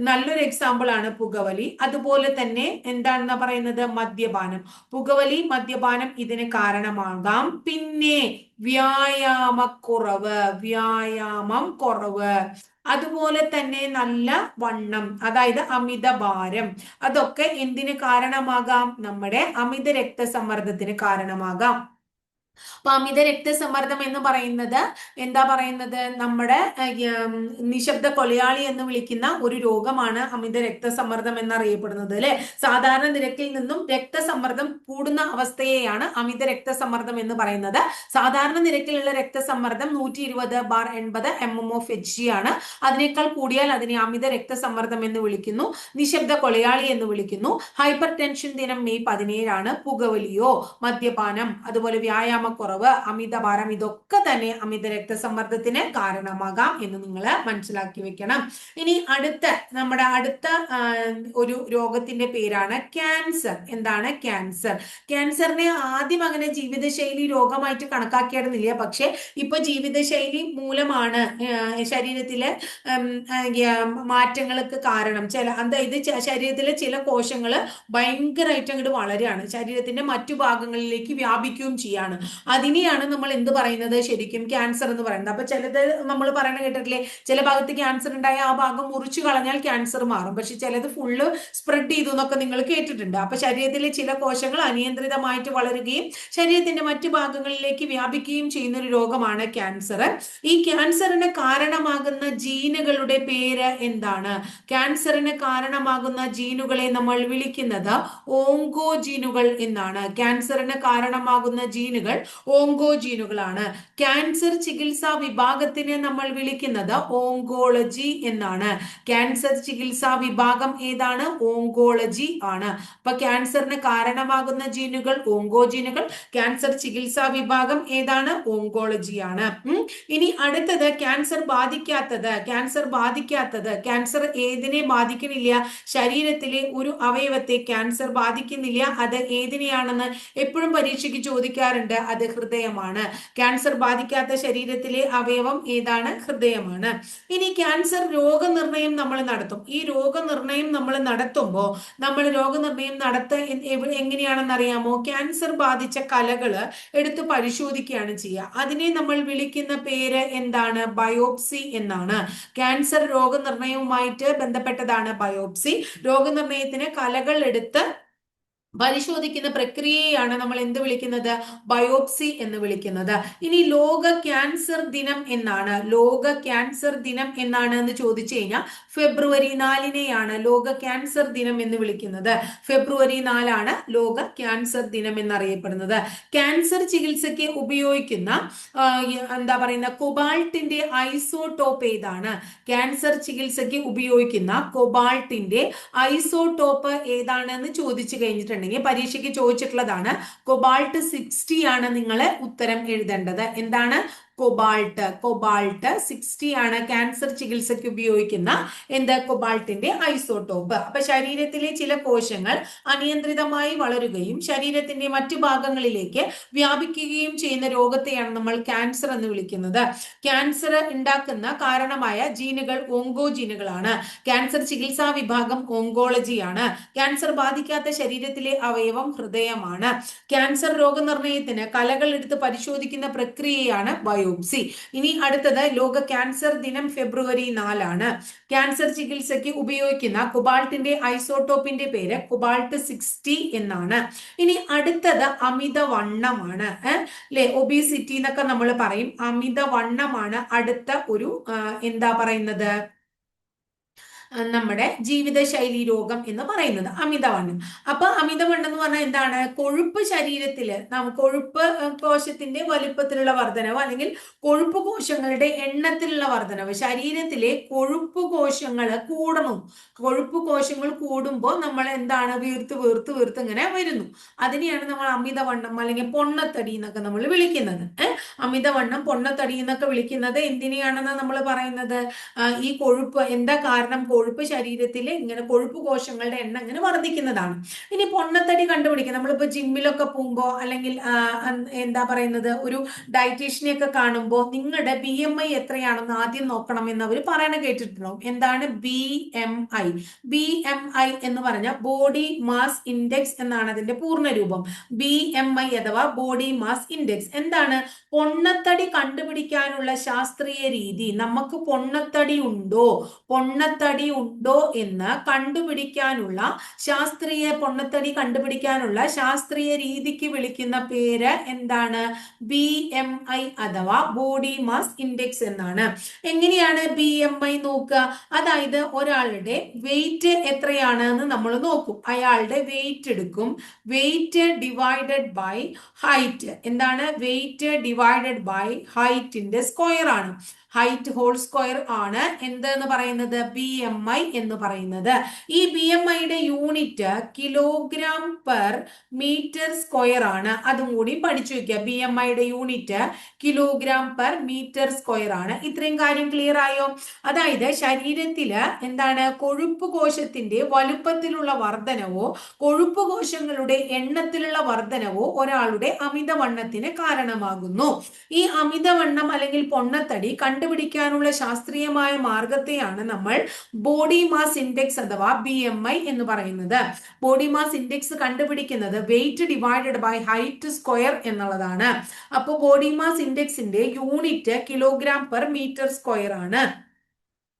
നല്ലൊരു എക്സാമ്പിൾ ആണ് പുകവലി. അതുപോലെ തന്നെ എന്താണെന്ന് പറയുന്നത്? മദ്യപാനം. പുകവലി, മദ്യപാനം ഇതിന് കാരണമാകാം. പിന്നെ വ്യായാമം കുറവ്, അതുപോലെ തന്നെ നല്ല വണ്ണം, അതായത് അമിത ഭാരം, അതൊക്കെ എന്തിന് കാരണമാകാം? നമ്മുടെ അമിത രക്തസമ്മർദ്ദത്തിന് കാരണമാകാം. അപ്പൊ അമിത രക്തസമ്മർദ്ദം എന്ന് പറയുന്നത് എന്താ പറയുന്നത്? നമ്മുടെ നിശബ്ദ കൊലയാളി എന്ന് വിളിക്കുന്ന ഒരു രോഗമാണ് അമിത രക്തസമ്മർദ്ദം എന്നറിയപ്പെടുന്നത് അല്ലെ. സാധാരണ നിരക്കിൽ നിന്നും രക്തസമ്മർദ്ദം കൂടുന്ന അവസ്ഥയെയാണ് അമിത രക്തസമ്മർദ്ദം എന്ന് പറയുന്നത്. സാധാരണ നിരക്കിലുള്ള രക്തസമ്മർദ്ദം 120/80 mmHg ആണ്. അതിനേക്കാൾ കൂടിയാൽ അതിനെ അമിത രക്തസമ്മർദ്ദം എന്ന് വിളിക്കുന്നു, നിശബ്ദ കൊലയാളി എന്ന് വിളിക്കുന്നു. ഹൈപ്പർ ടെൻഷൻ ദിനം മെയ് 17. പുകവലിയോ മദ്യപാനം അതുപോലെ വ്യായാമക്കുറവ്, അമിതഭാരം ഇതൊക്കെ തന്നെ അമിത രക്തസമ്മർദ്ദത്തിന് കാരണമാകാം എന്ന് നിങ്ങൾ മനസ്സിലാക്കി വെക്കണം. ഇനി നമ്മുടെ അടുത്ത ഒരു രോഗത്തിന്റെ പേരാണ് ക്യാൻസർ. എന്താണ് ക്യാൻസർ? ക്യാൻസറിനെ ആദ്യം അങ്ങനെ ജീവിതശൈലി രോഗമായിട്ട് കണക്കാക്കിയിരുന്നില്ല. പക്ഷെ ഇപ്പൊ ജീവിതശൈലി മൂലമാണ് ശരീരത്തിലെ മാറ്റങ്ങൾക്ക് കാരണം. അതായത് ശരീരത്തിലെ ചില കോശങ്ങൾ ഭയങ്കരമായിട്ട് അങ്ങോട്ട് വളരെയാണ്, ശരീരത്തിന്റെ മറ്റു ഭാഗങ്ങളിലേക്ക് വ്യാപിക്കുകയും ചെയ്യാണ്. അതിനെയാണ് നമ്മൾ എന്ത് പറയുന്നത്? ശരിക്കും ക്യാൻസർ എന്ന് പറയുന്നത്. അപ്പൊ ചിലത് നമ്മൾ പറയണ കേട്ടിട്ടില്ലേ, ചില ഭാഗത്ത് ക്യാൻസർ ഉണ്ടായ ആ ഭാഗം മുറിച്ചു കളഞ്ഞാൽ ക്യാൻസർ മാറും, പക്ഷെ ചിലത് ഫുള്ള് സ്പ്രെഡ് ചെയ്തു എന്നൊക്കെ നിങ്ങൾ കേട്ടിട്ടുണ്ട്. അപ്പൊ ശരീരത്തിലെ ചില കോശങ്ങൾ അനിയന്ത്രിതമായിട്ട് വളരുകയും ശരീരത്തിന്റെ മറ്റു ഭാഗങ്ങളിലേക്ക് വ്യാപിക്കുകയും ചെയ്യുന്ന ഒരു രോഗമാണ് ക്യാൻസർ. ഈ ക്യാൻസറിന് കാരണമാകുന്ന ജീനുകളുടെ പേര് എന്താണ്? ക്യാൻസറിന് കാരണമാകുന്ന ജീനുകളെ നമ്മൾ വിളിക്കുന്നത് ഓങ്കോജീനുകൾ എന്നാണ്. ക്യാൻസറിന് കാരണമാകുന്ന ജീനുകൾ ഓങ്കോജീനുകളാണ്. ക്യാൻസർ ചികിത്സാ വിഭാഗത്തിനെ നമ്മൾ വിളിക്കുന്നത് ഓങ്കോളജി എന്നാണ്. ക്യാൻസർ ചികിത്സാ വിഭാഗം ഏതാണ്? ഓങ്കോളജി ആണ്. അപ്പൊ ക്യാൻസറിന് കാരണമാകുന്ന ജീനുകൾ ഓങ്കോജീനുകൾ, ക്യാൻസർ ചികിത്സാ വിഭാഗം ഏതാണ്? ഓങ്കോളജിയാണ്. ഇനി അടുത്തത് ക്യാൻസർ ബാധിക്കാത്തത്. ക്യാൻസർ ഏതിനെ ബാധിക്കുന്നില്ല? ശരീരത്തിലെ ഒരു അവയവത്തെ ക്യാൻസർ ബാധിക്കുന്നില്ല. അത് ഏതിനെയാണെന്ന് എപ്പോഴും പരീക്ഷയ്ക്ക് ചോദിക്കാറുണ്ട്. അത് ഹൃദയമാണ്. ക്യാൻസർ ബാധിക്കാത്ത ശരീരത്തിലെ അവയവം ഏതാണ്? ഹൃദയമാണ്. ഇനി ക്യാൻസർ രോഗനിർണയം നമ്മൾ നടത്തും. ഈ രോഗനിർണയം നമ്മൾ നടത്തുമ്പോൾ എങ്ങനെയാണെന്ന് അറിയാമോ? ക്യാൻസർ ബാധിച്ച കലകള് എടുത്ത് പരിശോധിക്കുകയാണ് ചെയ്യുക. അതിനെ നമ്മൾ വിളിക്കുന്ന പേര് എന്താണ്? ബയോപ്സി എന്നാണ്. ക്യാൻസർ രോഗനിർണയവുമായിട്ട് ബന്ധപ്പെട്ടതാണ് ബയോപ്സി. രോഗനിർണയത്തിന് കലകൾ എടുത്ത് പരിശോധിക്കുന്ന പ്രക്രിയയാണ് നമ്മൾ എന്ത് വിളിക്കുന്നത്? ബയോപ്സി എന്ന് വിളിക്കുന്നത്. ഇനി ലോക ക്യാൻസർ ദിനം എന്നാണ്. ലോക ക്യാൻസർ ദിനം എന്നാണ് എന്ന് ചോദിച്ചു കഴിഞ്ഞാൽ ഫെബ്രുവരി 4 ലോക ക്യാൻസർ ദിനം എന്ന് വിളിക്കുന്നത്. ഫെബ്രുവരി 4 ലോക ക്യാൻസർ ദിനം എന്നറിയപ്പെടുന്നത്. ക്യാൻസർ ചികിത്സയ്ക്ക് ഉപയോഗിക്കുന്ന കൊബാൾട്ടിന്റെ ഐസോടോപ്പ് ഏതാണ്? ക്യാൻസർ ചികിത്സയ്ക്ക് ഉപയോഗിക്കുന്ന കൊബാൾട്ടിന്റെ ഐസോടോപ്പ് ഏതാണെന്ന് ചോദിച്ചു കഴിഞ്ഞിട്ടുണ്ട്. പരീക്ഷയ്ക്ക് ചോദിച്ചിട്ടുള്ളതാണ്. കൊബാൾട്ട് 60 ആണ് നിങ്ങൾ ഉത്തരം എഴുതേണ്ടത്. എന്താണ്? കൊബാൾട്ട് 60 ആണ് ക്യാൻസർ ചികിത്സയ്ക്ക് ഉപയോഗിക്കുന്ന കൊബാൾട്ടിന്റെ ഐസോടോപ്പ്. അപ്പൊ ശരീരത്തിലെ ചില കോശങ്ങൾ അനിയന്ത്രിതമായി വളരുകയും ശരീരത്തിന്റെ മറ്റു ഭാഗങ്ങളിലേക്ക് വ്യാപിക്കുകയും ചെയ്യുന്ന രോഗത്തെയാണ് നമ്മൾ ക്യാൻസർ എന്ന് വിളിക്കുന്നത്. ക്യാൻസർ ഉണ്ടാക്കുന്ന കാരണമായ ജീനുകൾ ഓങ്കോജീനുകളാണ്. ക്യാൻസർ ചികിത്സാ വിഭാഗം ഓങ്കോളജിയാണ്. ക്യാൻസർ ബാധിക്കാത്ത ശരീരത്തിലെ അവയവം ഹൃദയമാണ്. ക്യാൻസർ രോഗനിർണയത്തിന് കലകൾ എടുത്ത് പരിശോധിക്കുന്ന പ്രക്രിയയാണ് ബയോപ്സി. ബയോപ്സി. ഇനി അടുത്തത് ലോക ക്യാൻസർ ദിനം ഫെബ്രുവരി 4 ക്യാൻസർ ചികിത്സയ്ക്ക് ഉപയോഗിക്കുന്ന കൊബാൾട്ടിന്റെ ഐസോട്ടോപ്പിന്റെ പേര് കൊബാൾട്ട്-60 എന്നാണ്. ഇനി അടുത്തത് അമിതവണ്ണമാണ് അല്ലെ, ഒബീസിറ്റി എന്നൊക്കെ നമ്മൾ പറയും. അമിതവണ്ണമാണ് അടുത്ത ഒരു എന്താ പറയുന്നത് നമ്മുടെ ജീവിതശൈലി രോഗം എന്ന് പറയുന്നത്, അമിതവണ്ണം. അപ്പൊ അമിതവണ്ണം എന്ന് പറഞ്ഞാൽ എന്താണ്? കൊഴുപ്പ് ശരീരത്തില് കൊഴുപ്പ് കോശത്തിന്റെ വലുപ്പത്തിലുള്ള വർധനവ് അല്ലെങ്കിൽ കൊഴുപ്പ് കോശങ്ങളുടെ എണ്ണത്തിലുള്ള വർധനവ്, ശരീരത്തിലെ കൊഴുപ്പ് കോശങ്ങൾ കൂടണം. കൊഴുപ്പ് കോശങ്ങൾ കൂടുമ്പോൾ നമ്മൾ എന്താണ് വീർത്ത് വീർത്ത് വീർത്ത് ഇങ്ങനെ വരുന്നു. അതിനെയാണ് നമ്മൾ അമിതവണ്ണം അല്ലെങ്കിൽ പൊണ്ണത്തടി എന്നൊക്കെ നമ്മൾ വിളിക്കുന്നത്. അമിതവണ്ണം പൊണ്ണത്തടി എന്നൊക്കെ വിളിക്കുന്നത് എന്തിനെയാണെന്ന് നമ്മൾ പറയുന്നത്? ഈ കൊഴുപ്പ് എന്താ കാരണം? കൊഴുപ്പ് ശരീരത്തിൽ ഇങ്ങനെ കൊഴുപ്പ് കോശങ്ങളുടെ എണ്ണം ഇങ്ങനെ വർദ്ധിക്കുന്നതാണ്. ഇനി പൊണ്ണത്തടി കണ്ടുപിടിക്കുക, നമ്മളിപ്പോ ജിമ്മിലൊക്കെ പോകുമ്പോൾ അല്ലെങ്കിൽ എന്താ പറയുന്നത്, ഒരു ഡയറ്റീഷ്യനെ ഒക്കെ കാണുമ്പോൾ നിങ്ങളുടെ BMI എത്രയാണെന്ന് ആദ്യം നോക്കണം എന്ന് അവർ പറയണ കേട്ടിട്ടുണ്ടാവും. എന്താണ് BMI? BMI എന്ന് പറഞ്ഞാൽ ബോഡി മാസ് ഇൻഡെക്സ് എന്നാണ് അതിന്റെ പൂർണ്ണ രൂപം. BMI അഥവാ ബോഡി മാസ് ഇൻഡെക്സ് എന്താണ്? പൊണ്ണത്തടി കണ്ടുപിടിക്കാനുള്ള ശാസ്ത്രീയ രീതി, നമുക്ക് പൊണ്ണത്തടി ഉണ്ടോ എന്ന് കണ്ടുപിടിക്കാനുള്ള പൊണ്ണത്തടി കണ്ടുപിടിക്കാനുള്ള ശാസ്ത്രീയ രീതിക്ക് വിളിക്കുന്ന പേര് എന്താണ്? BMI അഥവാ ബോഡി മാസ് ഇൻഡെക്സ് എന്നാണ്. എങ്ങനെയാണ് BMI നോക്കുക? അതായത് ഒരാളുടെ വെയിറ്റ് എത്രയാണ് എന്ന് നമ്മൾ നോക്കും. അയാളുടെ വെയിറ്റ് എടുക്കും, വെയിറ്റ് ഡിവൈഡഡ് ബൈ ഹൈറ്റ്. എന്താണ്? വെയിറ്റ് ഡിവൈഡഡ് ബൈ ഹൈറ്റിന്റെ സ്ക്വയർ ആണ്. ഹൈറ്റ് ഹോൾ സ്ക്വയർ ആണ് എന്തെന്ന് പറയുന്നത്? BMI എന്ന് പറയുന്നത്. ഈ BMIയുടെ unit kilogram per metre square ആണ്. അതും കൂടി പഠിച്ചു വെക്കുക. BMIയുടെ unit kilogram per metre square ആണ്. ഇത്രയും കാര്യം ക്ലിയർ ആയോ? അതായത് ശരീരത്തില് എന്താണ്, കൊഴുപ്പ് കോശത്തിന്റെ വലുപ്പത്തിലുള്ള വർധനവോ കൊഴുപ്പ് കോശങ്ങളുടെ എണ്ണത്തിലുള്ള വർധനവോ ഒരാളുടെ അമിതവണ്ണത്തിന് കാരണമാകുന്നു. ഈ അമിതവണ്ണം അല്ലെങ്കിൽ പൊണ്ണത്തടി കണ്ടുപിടിക്കാനുള്ള ശാസ്ത്രീയമായ മാർഗത്തെയാണ് നമ്മൾ ബോഡി മാസ് ഇൻഡെക്സ് അഥവാ BMI എന്ന് പറയുന്നത്. ബോഡി മാസ് ഇൻഡെക്സ് കണ്ടുപിടിക്കുന്നത് weight divided by height square എന്നുള്ളതാണ്. അപ്പോൾ ബോഡി മാസ് ഇൻഡെക്സിന്റെ unit kilogram per metre square ആണ്.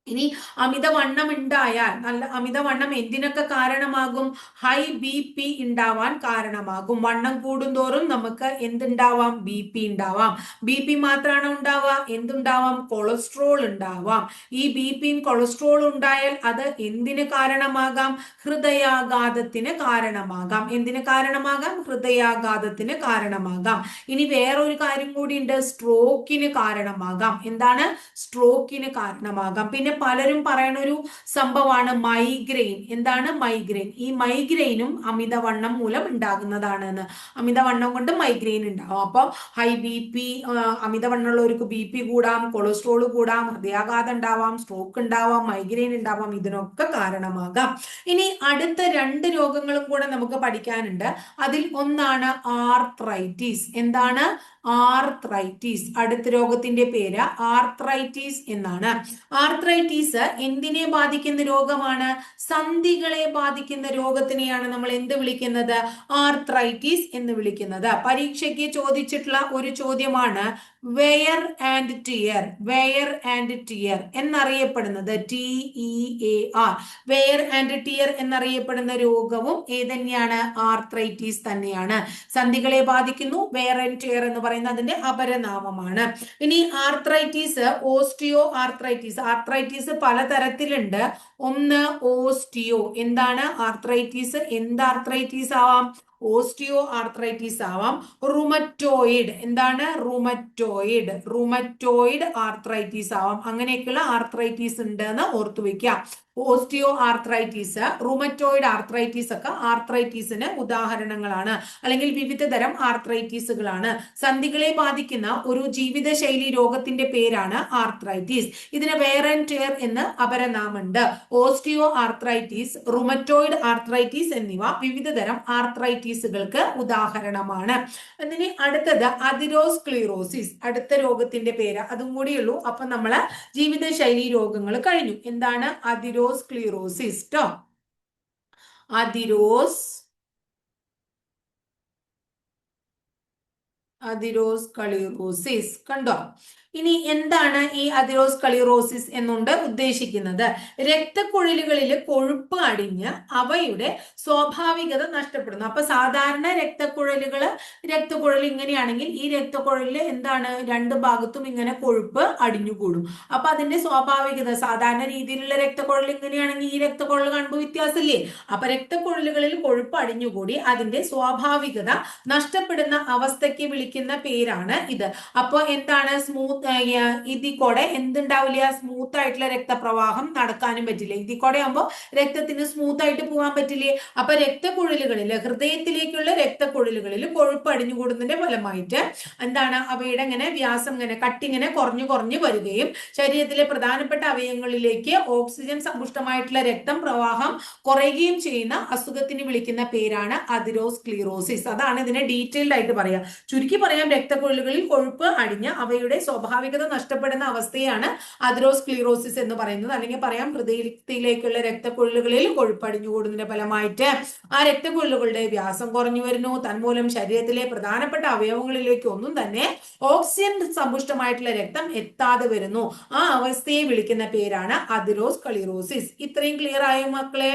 ഇനി അമിതവണ്ണം ഉണ്ടായാൽ, അമിതവണ്ണം എന്തിനൊക്കെ കാരണമാകും? ഹൈ BP ഉണ്ടാവാൻ കാരണമാകും. വണ്ണം കൂടുന്തോറും നമുക്ക് എന്തുണ്ടാവാം? BP ഉണ്ടാവാം. BP മാത്രമാണ് ഉണ്ടാവുക, എന്തുണ്ടാവാം? കൊളസ്ട്രോൾ ഉണ്ടാവാം. ഈ BPയും കൊളസ്ട്രോളും ഉണ്ടായാൽ അത് എന്തിന് കാരണമാകാം? ഹൃദയാഘാതത്തിന് കാരണമാകാം. എന്തിന് കാരണമാകാം? ഹൃദയാഘാതത്തിന് കാരണമാകാം. ഇനി വേറൊരു കാര്യം കൂടി ഉണ്ട്, സ്ട്രോക്കിന് കാരണമാകാം. എന്താണ്? സ്ട്രോക്കിന് കാരണമാകാം. പിന്നെ പലരും പറയുന്ന ഒരു സംഭവമാണ് മൈഗ്രെയിൻ. എന്താണ് മൈഗ്രെയിൻ? ഈ മൈഗ്രെയിനും അമിതവണ്ണം മൂലം ഉണ്ടാകുന്നതാണ്. അമിതവണ്ണം കൊണ്ട് മൈഗ്രെയിൻ ഉണ്ടാവും. അപ്പോൾ ഹൈ BP, അമിതവണ്ണമുള്ളവർക്ക് BP കൂടാം, കൊളസ്ട്രോൾ കൂടാം, ഹൃദയാഘാതം ഉണ്ടാവാം, സ്ട്രോക്ക് ഉണ്ടാവാം, മൈഗ്രെയിൻ ഉണ്ടാവാം. ഇതിനൊക്കെ കാരണമാകാം. ഇനി അടുത്ത 2 രോഗങ്ങളും കൂടെ നമുക്ക് പഠിക്കാനുണ്ട്. അതിൽ ഒന്നാണ് ആർത്രൈറ്റിസ്. എന്താണ്? ആർത്രൈറ്റിസ്. അടുത്ത രോഗത്തിന്റെ പേര് ആർത്രൈറ്റിസ് എന്നാണ്. ആർത്രൈറ്റിസ് എന്തിനെ ബാധിക്കുന്ന രോഗമാണ്? സന്ധികളെ ബാധിക്കുന്ന രോഗത്തിനെയാണ് നമ്മൾ എന്ത് വിളിക്കുന്നത്? ആർത്രൈറ്റിസ് എന്ന് വിളിക്കുന്നത്. പരീക്ഷയ്ക്ക് ചോദിച്ചിട്ടുള്ള ഒരു ചോദ്യമാണ് wear and tear. Wear and tear എന്നറിയപ്പെടുന്നത് TEAR. വെയർ ആൻഡ് ടിയർ എന്നറിയപ്പെടുന്ന രോഗവും ഏതന്നെയാണ്? ആർത്രൈറ്റിസ് തന്നെയാണ്. സന്ധികളെ ബാധിക്കുന്നു. വെയർ ആൻഡ് ടിയർ എന്ന് പറയുന്നത് അതിന്റെ അപരനാമമാണ്. ഇനി ആർത്രൈറ്റിസ്, ഓസ്റ്റിയോ ആർത്രൈറ്റിസ്. ആർത്രൈറ്റിസ് പലതരത്തിലുണ്ട്. ഒന്ന് ഓസ്റ്റിയോ. എന്താണ് ആർത്രൈറ്റിസ്? എന്ത് ആർത്രൈറ്റിസ് ആവാം? ഓസ്റ്റിയോ ആർത്രൈറ്റിസ് ആവാം. റുമറ്റോയിഡ്. എന്താണ്? റുമറ്റോയിഡ് ആർത്രൈറ്റിസ് ആവാം. അങ്ങനെയൊക്കെയുള്ള ആർത്രൈറ്റിസ് ഉണ്ട് എന്ന് ഓർത്തു വെക്കുക. ഓസ്റ്റിയോ ആർത്രൈറ്റിസ്, റുമറ്റോയിഡ് ആർത്രൈറ്റിസ് ഒക്കെ ആർത്രൈറ്റിസിന് ഉദാഹരണങ്ങളാണ്, അല്ലെങ്കിൽ വിവിധ തരം ആർത്രൈറ്റിസുകളാണ്. സന്ധികളെ ബാധിക്കുന്ന ഒരു ജീവിതശൈലി രോഗത്തിന്റെ പേരാണ് ആർത്രൈറ്റിസ്. ഇതിന് വെയർ ആൻഡ് ടിയർ എന്ന് അപരനാമുണ്ട്. ഓസ്റ്റിയോ ആർത്രൈറ്റിസ്, റുമറ്റോയിഡ് ആർത്രൈറ്റിസ് എന്നിവ വിവിധ തരം ആർത്രൈറ്റിസുകൾക്ക് ഉദാഹരണമാണ്. അതിന് അടുത്തത് അതിരോസ്ക്ലീറോസിസ്. അടുത്ത രോഗത്തിന്റെ പേര്. അതും കൂടിയുള്ളൂ. അപ്പൊ നമ്മള് ജീവിതശൈലി രോഗങ്ങൾ കഴിഞ്ഞു. എന്താണ് അതിരോസ്ക്ലീറോസിസ്? അതിറോസ്ക്ലീറോസിസ്. കണ്ടോ? ഇനി എന്താണ് ഈ അതിറോസ്ക്ലീറോസിസ് എന്നുകൊണ്ട് ഉദ്ദേശിക്കുന്നത്? രക്തക്കുഴലുകളിൽ കൊഴുപ്പ് അടിഞ്ഞ് അവയുടെ സ്വാഭാവികത നഷ്ടപ്പെടുന്നു. അപ്പൊ സാധാരണ രക്തക്കുഴൽ ഇങ്ങനെയാണെങ്കിൽ ഈ രക്തക്കുഴലില് എന്താണ്, രണ്ട് ഭാഗത്തും ഇങ്ങനെ കൊഴുപ്പ് അടിഞ്ഞുകൂടും. അപ്പൊ അതിന്റെ സ്വാഭാവികത, സാധാരണ രീതിയിലുള്ള രക്തക്കുഴൽ ഇങ്ങനെയാണെങ്കിൽ ഈ രക്തക്കുഴൽ കാണുമ്പോൾ വ്യത്യാസമില്ലേ? അപ്പൊ രക്തക്കുഴലുകളിൽ കൊഴുപ്പ് അടിഞ്ഞുകൂടി അതിന്റെ സ്വാഭാവികത നഷ്ടപ്പെടുന്ന അവസ്ഥയ്ക്ക് വിളിക്കുന്ന പേരാണ് ഇത്. അപ്പൊ എന്താണ് സ്മൂത്ത്, ഇതിൽ കൂടെ എന്തുണ്ടാവില്ല, സ്മൂത്ത് ആയിട്ടുള്ള രക്തപ്രവാഹം നടക്കാനും പറ്റില്ല. ഇതിൽ കൂടെ ആകുമ്പോൾ രക്തത്തിന് സ്മൂത്ത് ആയിട്ട് പോകാൻ പറ്റില്ലേ? അപ്പൊ രക്തക്കുഴലുകളിൽ, ഹൃദയത്തിലേക്കുള്ള രക്തക്കുഴലുകളിൽ കൊഴുപ്പ് അടിഞ്ഞുകൂടുന്നതിന്റെ ഫലമായിട്ട് എന്താണ്, അവയുടെ ഇങ്ങനെ വ്യാസം ഇങ്ങനെ കട്ടിങ്ങനെ കുറഞ്ഞു കുറഞ്ഞു വരികയും ശരീരത്തിലെ പ്രധാനപ്പെട്ട അവയവങ്ങളിലേക്ക് ഓക്സിജൻ സമ്പുഷ്ടമായിട്ടുള്ള രക്തം പ്രവാഹം കുറയുകയും ചെയ്യുന്ന അസുഖത്തിന് വിളിക്കുന്ന പേരാണ് അതിറോസ്ക്ലീറോസിസ്. അതാണ് ഇതിനെ ഡീറ്റെയിൽഡ് ആയിട്ട് പറയാം. ചുരുക്കി പറയാം, രക്തക്കുഴലുകളിൽ കൊഴുപ്പ് അടിഞ്ഞ് അവയുടെ സ്വാഭാവികത നഷ്ടപ്പെടുന്ന അവസ്ഥയാണ് അതിറോസ്ക്ലീറോസിസ് എന്ന് പറയുന്നത്. അല്ലെങ്കിൽ പറയാം, ഹൃദയത്തിലേക്കുള്ള രക്തക്കുഴലുകളിൽ കൊഴുപ്പ് അടിഞ്ഞുകൂടുന്നതിന്റെ ഫലമായിട്ട് ആ രക്തക്കുഴലുകളുടെ വ്യാസം കുറഞ്ഞു വരുന്നു. തന്മൂലം ശരീരത്തിലെ പ്രധാനപ്പെട്ട അവയവങ്ങളിലേക്ക് ഒന്നും തന്നെ ഓക്സിജൻ സമ്പുഷ്ടമായിട്ടുള്ള രക്തം എത്താതെ വരുന്നു. ആ അവസ്ഥയെ വിളിക്കുന്ന പേരാണ് അതിറോസ്ക്ലീറോസിസ്. ഇത്രയും ക്ലിയർ ആയോ മക്കളെ?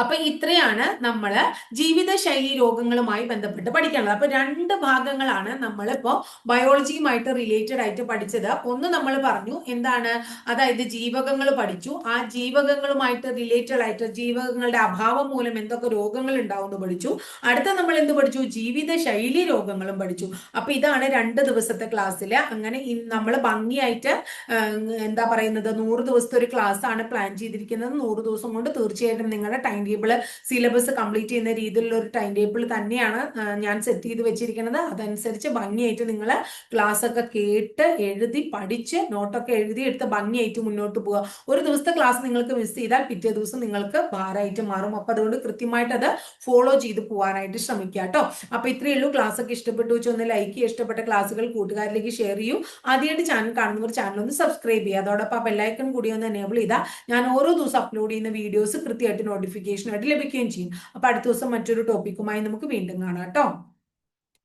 അപ്പൊ ഇത്രയാണ് നമ്മള് ജീവിതശൈലി രോഗങ്ങളുമായി ബന്ധപ്പെട്ട് പഠിക്കാനുള്ളത്. അപ്പൊ രണ്ട് ഭാഗങ്ങളാണ് നമ്മളിപ്പോ ബയോളജിയുമായിട്ട് റിലേറ്റഡ് ആയിട്ട് പഠിച്ചത്. ഒന്ന് നമ്മൾ പറഞ്ഞു എന്താണ്, അതായത് ജീവകങ്ങൾ പഠിച്ചു. ആ ജീവകങ്ങളുമായിട്ട് റിലേറ്റഡ് ആയിട്ട് ജീവകങ്ങളുടെ അഭാവം മൂലം എന്തൊക്കെ രോഗങ്ങൾ ഉണ്ടാവുമെന്ന് പഠിച്ചു. അടുത്ത നമ്മൾ എന്ത് പഠിച്ചു? ജീവിതശൈലി രോഗങ്ങളും പഠിച്ചു. അപ്പൊ ഇതാണ് 2 ദിവസത്തെ ക്ലാസ്സില്. അങ്ങനെ നമ്മൾ ഭംഗിയായിട്ട് എന്താ പറയുന്നത്, 100 ദിവസത്തെ ഒരു ക്ലാസ് ആണ് പ്ലാൻ ചെയ്തിരിക്കുന്നത്. 100 ദിവസം കൊണ്ട് തീർച്ചയായിട്ടും നിങ്ങളുടെ ടൈം ടേബിൾ, സിലബസ് കംപ്ലീറ്റ് ചെയ്യുന്ന രീതിയിലുള്ള ഒരു ടൈം ടേബിൾ തന്നെയാണ് ഞാൻ സെറ്റ് ചെയ്ത് വെച്ചിരിക്കുന്നത്. അതനുസരിച്ച് ഭംഗിയായിട്ട് നിങ്ങൾ ക്ലാസ് ഒക്കെ കേട്ട് എഴുതി പഠിച്ച് നോട്ടൊക്കെ എഴുതി എടുത്ത് ഭംഗിയായിട്ട് മുന്നോട്ട് പോവുക. ഒരു ദിവസത്തെ ക്ലാസ് നിങ്ങൾക്ക് മിസ് ചെയ്താൽ പിറ്റേ ദിവസം നിങ്ങൾക്ക് ഭാരമായിട്ട് മാറും. അപ്പൊ അതുകൊണ്ട് കൃത്യമായിട്ട് അത് ഫോളോ ചെയ്ത് പോകാനായിട്ട് ശ്രമിക്കുക കേട്ടോ. അപ്പൊ ഇത്രയേ ഉള്ളൂ. ക്ലാസ് ഒക്കെ ഇഷ്ടപ്പെട്ടു വെച്ച് ഒന്ന് ലൈക്ക് ചെയ്യുക. ഇഷ്ടപ്പെട്ട ക്ലാസ്സുകൾ കൂട്ടുകാരിലേക്ക് ഷെയർ ചെയ്യൂ. ആദ്യമായിട്ട് ചാനൽ കാണുന്നവർ ചാനൽ ഒന്ന് സബ്സ്ക്രൈബ് ചെയ്യുക. അതോടൊപ്പം ആ ബെല്ലൈക്കൺ കൂടി ഒന്ന് എനേബിൾ ചെയ്താൽ ഞാൻ ഓരോ ദിവസം അപ്ലോഡ് ചെയ്യുന്ന വീഡിയോസ് കൃത്യമായിട്ട് നോട്ടിഫിക്കേഷൻ ആയിട്ട് ലഭിക്കുകയും ചെയ്യും. അപ്പൊ അടുത്ത ദിവസം മറ്റൊരു ടോപ്പിക്കുമായി നമുക്ക് വീണ്ടും കാണാം കേട്ടോ.